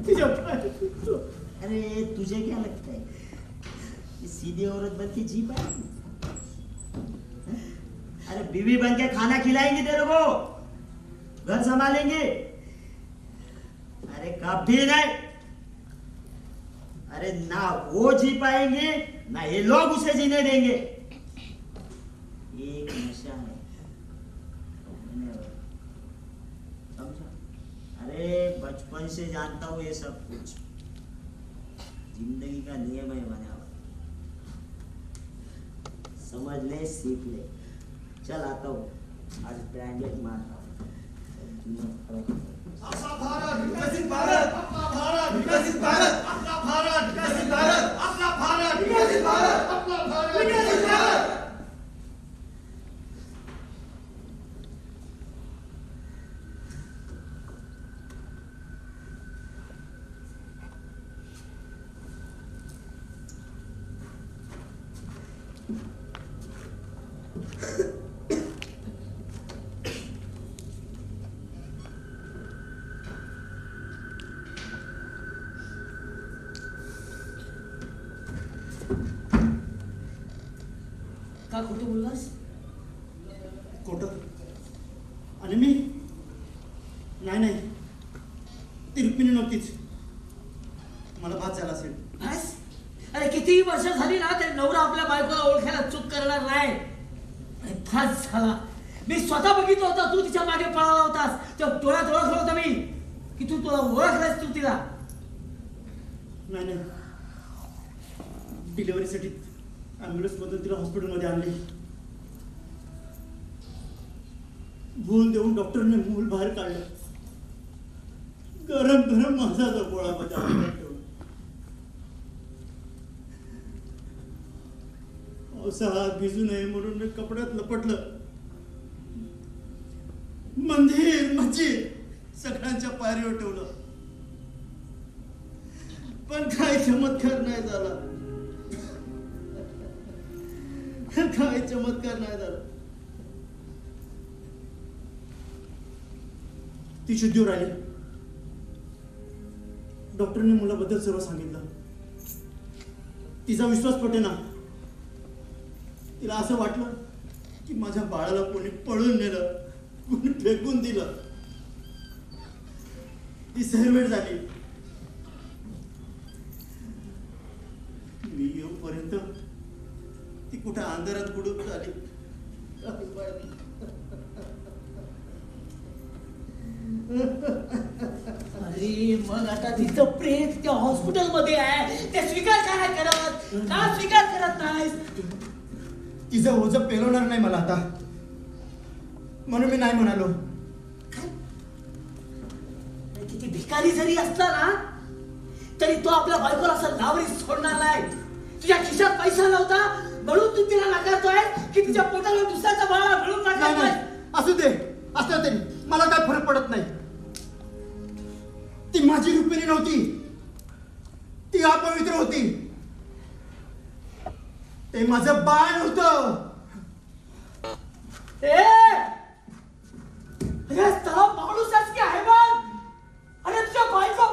तुझ्या पाया पडतो. अरे तुझे क्या लगता है ये सीधी औरत बन के जी पाएगी? अरे बीवी बन के खाना खिलाएंगे तेरे को, घर संभालेंगे? अरे कभी नहीं। अरे ना वो जी पाएंगे ना ये लोग उसे जीने देंगे। एक नशा है, समझा? अरे बचपन से जानता हूं ये सब कुछ, जिंदगी का नियम है बना हुआ, समझ ले, सीख ले। चल आता हूँ, आज ब्रांडेड मारता हूँ। आपला भारत विकसित भारत, आपला भारत विकसित भारत, आपला भारत विकसित भारत, आपला भारत विकसित भारत, आपला भारत विकसित भारत. का खोटं बोललास? खोटं? आणि मी नाही, ती रुक्मिणी नव्हतीच. मला भात झाला असेल. बस, अरे कितीही वर्ष झाली ना ते नवरा आपल्या बायकोला ओळखायला चूक करणार नाही. अरे फास झाला. मी स्वतः बघितलं होतं तू तिच्या मागे पळाला होतास. त्या डोळ्यात ओळखलं होतं मी की तुला ओळखलंस तू तिला. नाही, डिलिव्हरीसाठी ॲम्ब्युलन्स मधून तिला हॉस्पिटलमध्ये आणली. भूल देऊन डॉक्टरने मूल बाहेर काढलं. गरम माझा गोळा बजावला. पावसाळ्यात भिजू नये म्हणून मी कपड्यात लपटलं. मंदिर मस्जिद सगळ्यांच्या पायरीवर ठेवलं, पण काय चमत्कार नाही झाला. काय चमत्कार नाही झाला. ती शुद्धीवर आली. डॉक्टरने मुलाबद्दल सर्व सांगितलं. तिचा विश्वास पटेना. तिला असं वाटलं की माझ्या बाळाला कोणी पळून नेलं, कोणी फेकून दिलं. ती सहवेळ झाली. मी येऊपर्यंत ती कुठं अंधारात बुडून झाली. अरे मग आता तिचं प्रेत त्या हॉस्पिटलमध्ये आहे, ते स्वीकार काय करत? का स्वीकार करत नाहीस? तिचं ओझं पेलवणार नाही मला आता, म्हणून मी नाही म्हणालो. किती भिकारी जरी असला ना तरी तो आपल्या बायकोला असं लावणी सोडणार नाही. तुझ्या खिशात पैसा नव्हता म्हणून तू तिला नाकारतोय की तिच्या पोटाला दुसऱ्याचा बाळा घालून नाकारतोय? असू दे, असलं तरी मला काय फरक पडत नाही. ती माझी रुक्मिणी नव्हती, ती अपवित्र होती. ते माझं बाळ नव्हतं. माणूस की आहे बघ. अरे तुझ्या बायको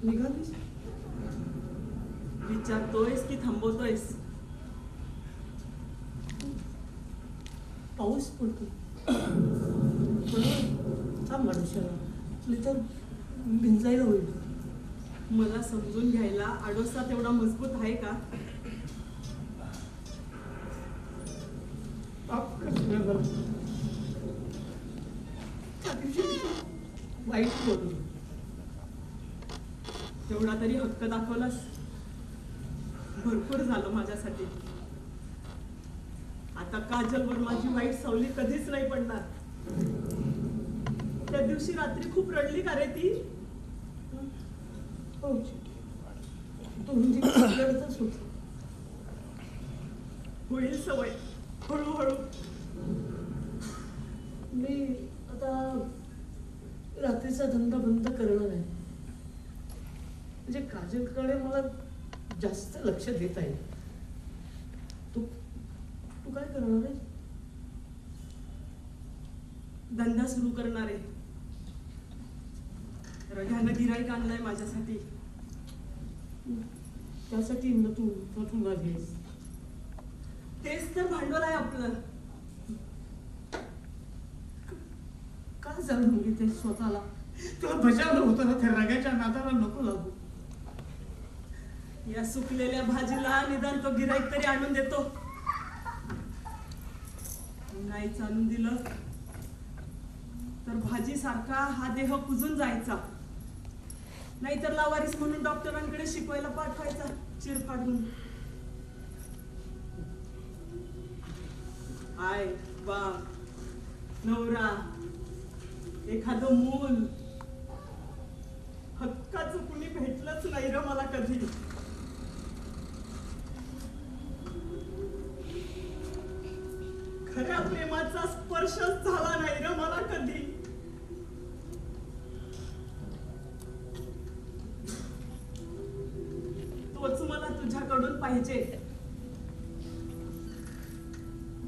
निघालीस? विचारतोयस की थांबवतोयस? पाऊस पडतो. थांब मनुष्याला, नाही तर भिंजायला होईल. मला समजून घ्यायला आडोसा तेवढा मजबूत आहे का? त्या दिवशी वाईट बोललो. तेवढा तरी हक्क दाखवलास. भरपूर झालं माझ्यासाठी. आता काजलवर माझी वाईट सावली कधीच नाही पडणार. त्या दिवशी रात्री खूप रडली का रे ती? हो, तो म्हणजे रडतच होती. होईल सवय हळूहळू. मी आता रात्रीचा धंदा बंद करणार आहे. म्हणजे काजलकडे मला जास्त लक्ष देता येईल. तू तू काय करणार आहे? धंदा सुरू करणार आहे. रघ्यानं गिऱ्हाईक आणलाय माझ्यासाठी. त्यासाठी न तू घेस. तेच तर भांडवल आहे आपलं. काय जाणून घेते स्वतःला? तुला बजावलं होतं ना त्या रगाच्या नादाला नको लागू. या सुकलेल्या भाजीला निदान तो गिऱ्हाईक तरी आणून देतो. नाहीच आणून दिलं तर भाजी सारखा हा देह कुजून जायचा. नाहीतर लावारीस म्हणून डॉक्टरांकडे शिकवायला पाठवायचा चिरफाडून. आय बाप नवरा एखादं मूल हक्काचं कुणी भेटलंच नाही र मला कधी. खऱ्या प्रेमाचा स्पर्शच झाला नाही र मला कधी. तोच मला तुझ्याकडून पाहिजे.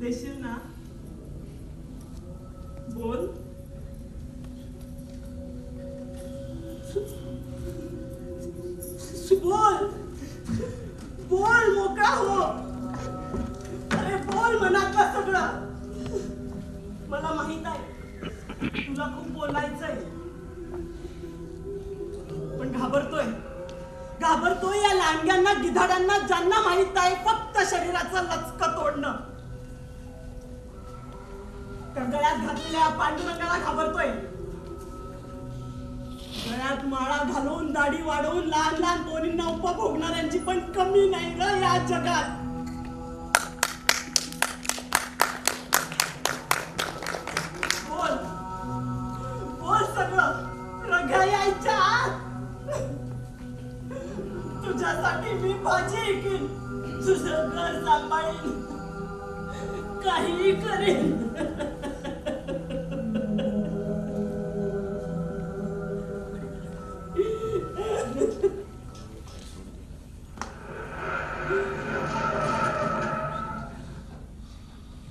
देशील ना? बोल. बोल बोल मोकळा हो. अरे बोल मनातलं सगळं. मला माहित आहे तुला खूप बोलायचंय पण घाबरतोय या लांडग्यांना गिधाडांना ज्यांना माहित आहे फक्त शरीराचं लचकं तोडणं. त्या गळ्यात घातलेल्या पांडुरंगाला घाबरतोय. गळ्यात माळा घालून दाढी वाढवून लहान लहान पोरींना उपभोगणाऱ्यांची पण कमी नाही र या जगात. बोल बोल सगळं. रघ्या यायच्या आत तुझ्यासाठी मी भाजी ऐकीन, तुझं घर सांभाळीन, काहीही करेन.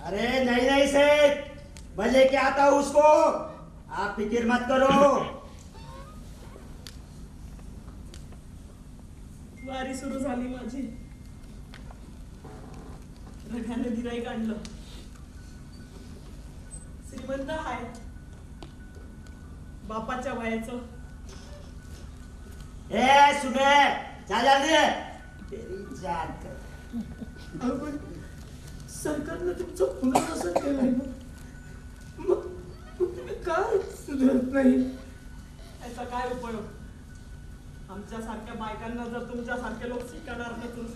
अरे नहीं सेठ, मैं लेके आता हूं उसको, आप फिक्र मत करो. वारी सुरू झाली माझी. रघ्याने गिऱ्हाईक आणलं. श्रीमंत आहे, बापाच्या वयाचं. ए सुने, चल जल्दी. तेरी जात. पण सरकारनं तुमचं पुनर्वसन केलंय ना, मग तुम्ही काय सुधारत नाही? याचा काय उपयोग? आमच्या सारख्या बायकांना जर तुमच्या सारखे लोक स्वीकारणार नसेल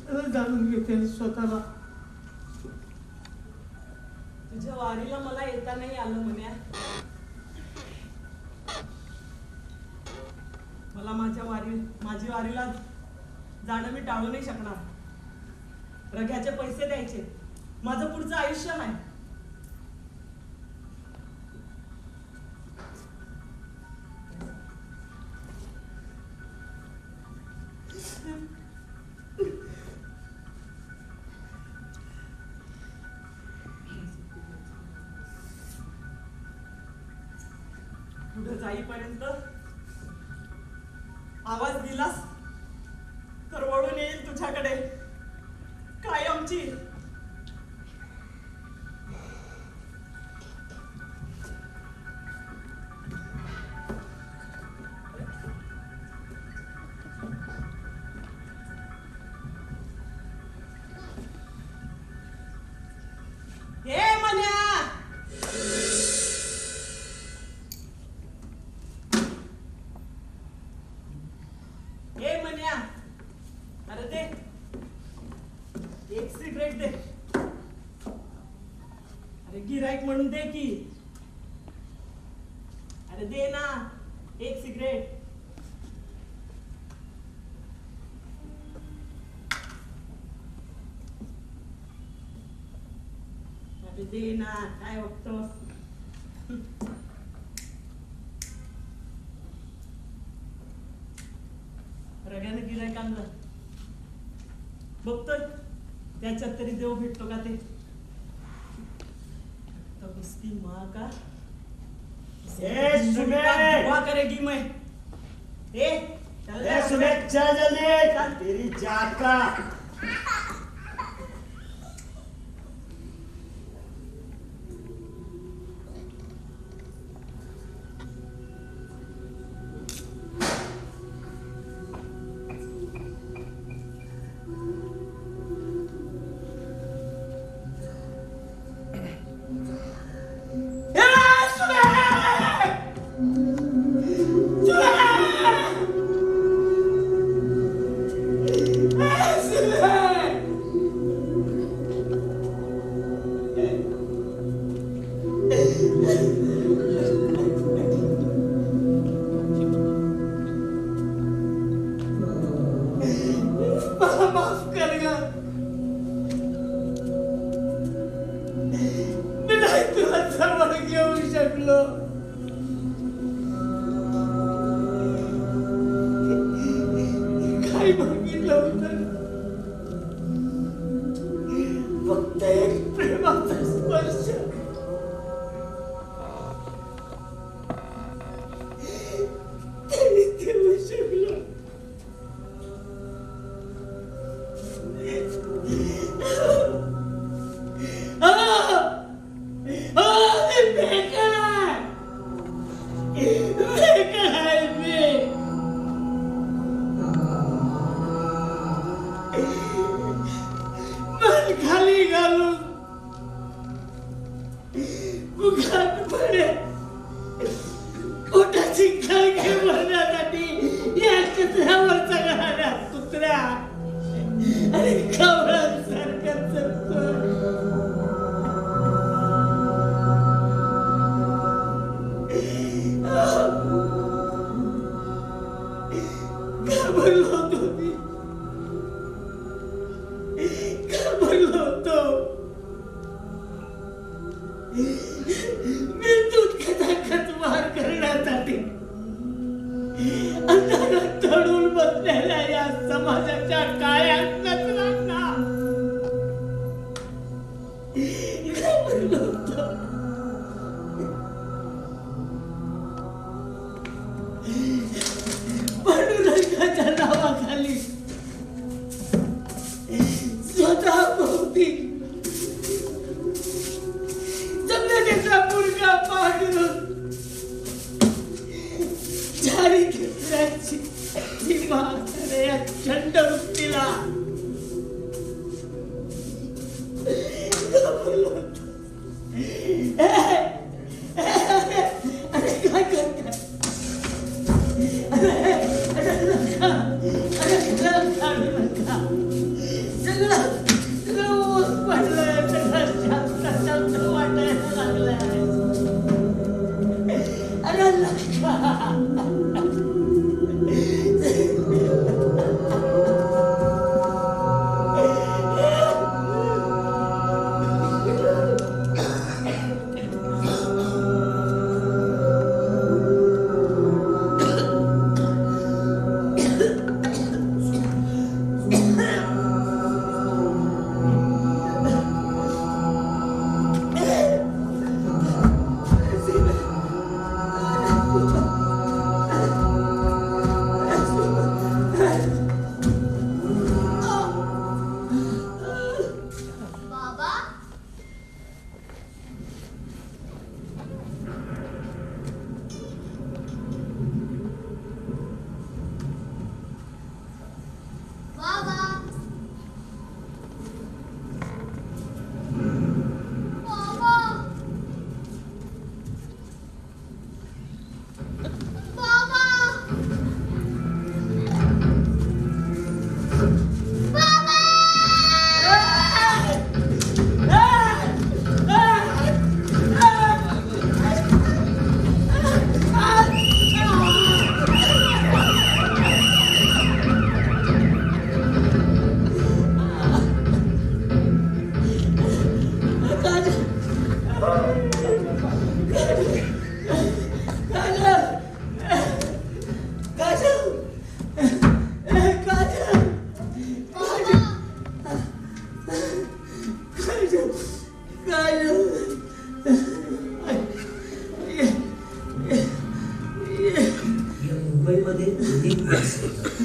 तर जाणून घेते स्वतःला. तुझ्या वारीला मला येता नाही आलं म्हण्या. मला माझी वारीला जाणं मी टाळू नाही शकणार. रघ्याचे पैसे द्यायचे, माझं पुढचं आयुष्य आहे. पुढे जाईपर्यंत आवाज दिलास तर वळून येईल तुझ्याकडे कायमची. हे मन्या, हे मन्या, अरे दे एक सिगरेट दे. अरे गिराईक म्हणून दे की. अरे दे ना एक सिगरेट. अरे दे ना, काय बघतोस? रग्याने गिराईक आणलं, बघतोय त्याच्यात तरी देव भेटतो का ते. तब उसकी माँ का दुआ करेगी मैं. सुबह चल जल्दी, तेरी जात का. माफ कर ग, मी नाही तुला जवळ घेऊ शकलो. काय बघितलं होतं, फक्त एक प्रेमाचा स्पर्श. तरी देऊ शकलो. खाली घालून मुखात पडे पोटाची खळगे भरण्यासाठी या कचऱ्यावरचा घालणाऱ्या कुत्र्या आणि कवळांसारखं जगतो. घाबरलो होतो मी, घाबरलो होतो. मी दूध खचाखच वार करण्यासाठी अंधारात चढून बसलेल्या या समाजाच्या काळ्या कचऱ्यांना घाबरलो होतो. पांडुरंगाच्या नावाखाली स्वतः भोवती जमिनीचा मुलगा पांडुरंग झाली घेतल्याची या चंड वृत्तीला जगामध्ये अनेक माणसं येतात,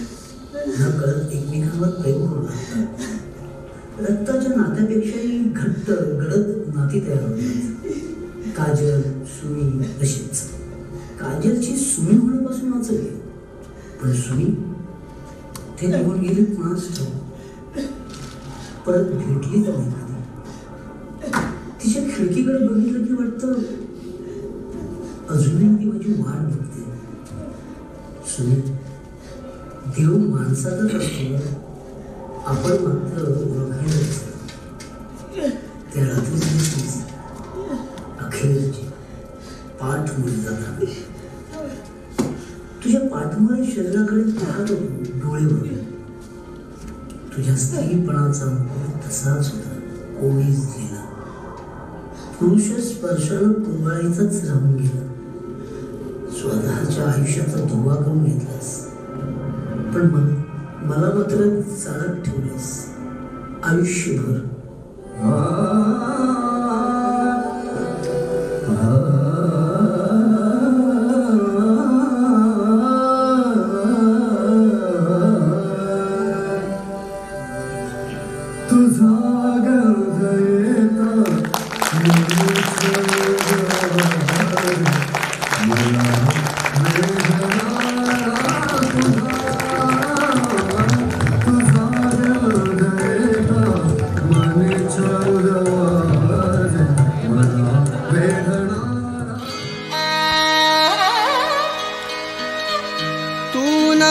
नकळत एकमेकांवर प्रेम करू लागतात. रक्ताच्या नात्यापेक्षाही घट्ट गडद नाती तयार होतात. काजल, सुमी अशीच. काजलची सुमी होण्यापासून वाचली, पण सुमी ते निघून गेली कोणाच ठाऊक. परत भेटली तर नाही कधी. तिच्या खिडकीकडे बघितलं की वाटतं अजूनही ती माझी वाट बघते. सुनी, देव माणसाचाच असतो, आपण मात्र ओळखायलाच. त्या रात्रीच अखेरची पाठ मुली जाताना तुझ्या पाठमारी शरीराकडे पाहत होतो डोळे भरून. तुझ्या स्त्रीपणाचा मुख तसाच होता, कोणीच गेला. पुरुष स्पर्शानं कुरवाळीचाच राहून गेला. स्वतःच्या आयुष्याचा धुवा करून घेतलास, पण मला मात्र चालत ठेवलंस आयुष्यभर.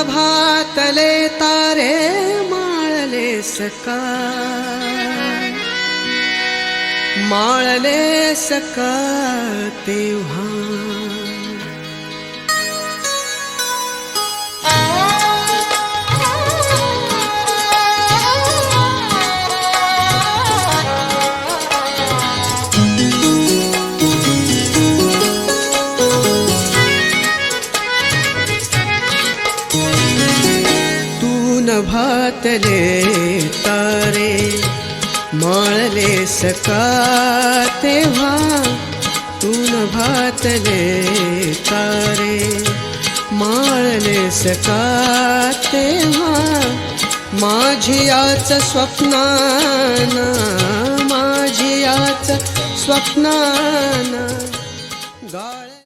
भातले तारे माळले सकाळ तेव्हा. भातले तारे माळले सकाळ तेव्हा. तून भातले तारे माळले सकाळ तेव्हा. माझी याच स्वप्नाना, माझी याच स्वप्नाना गाळ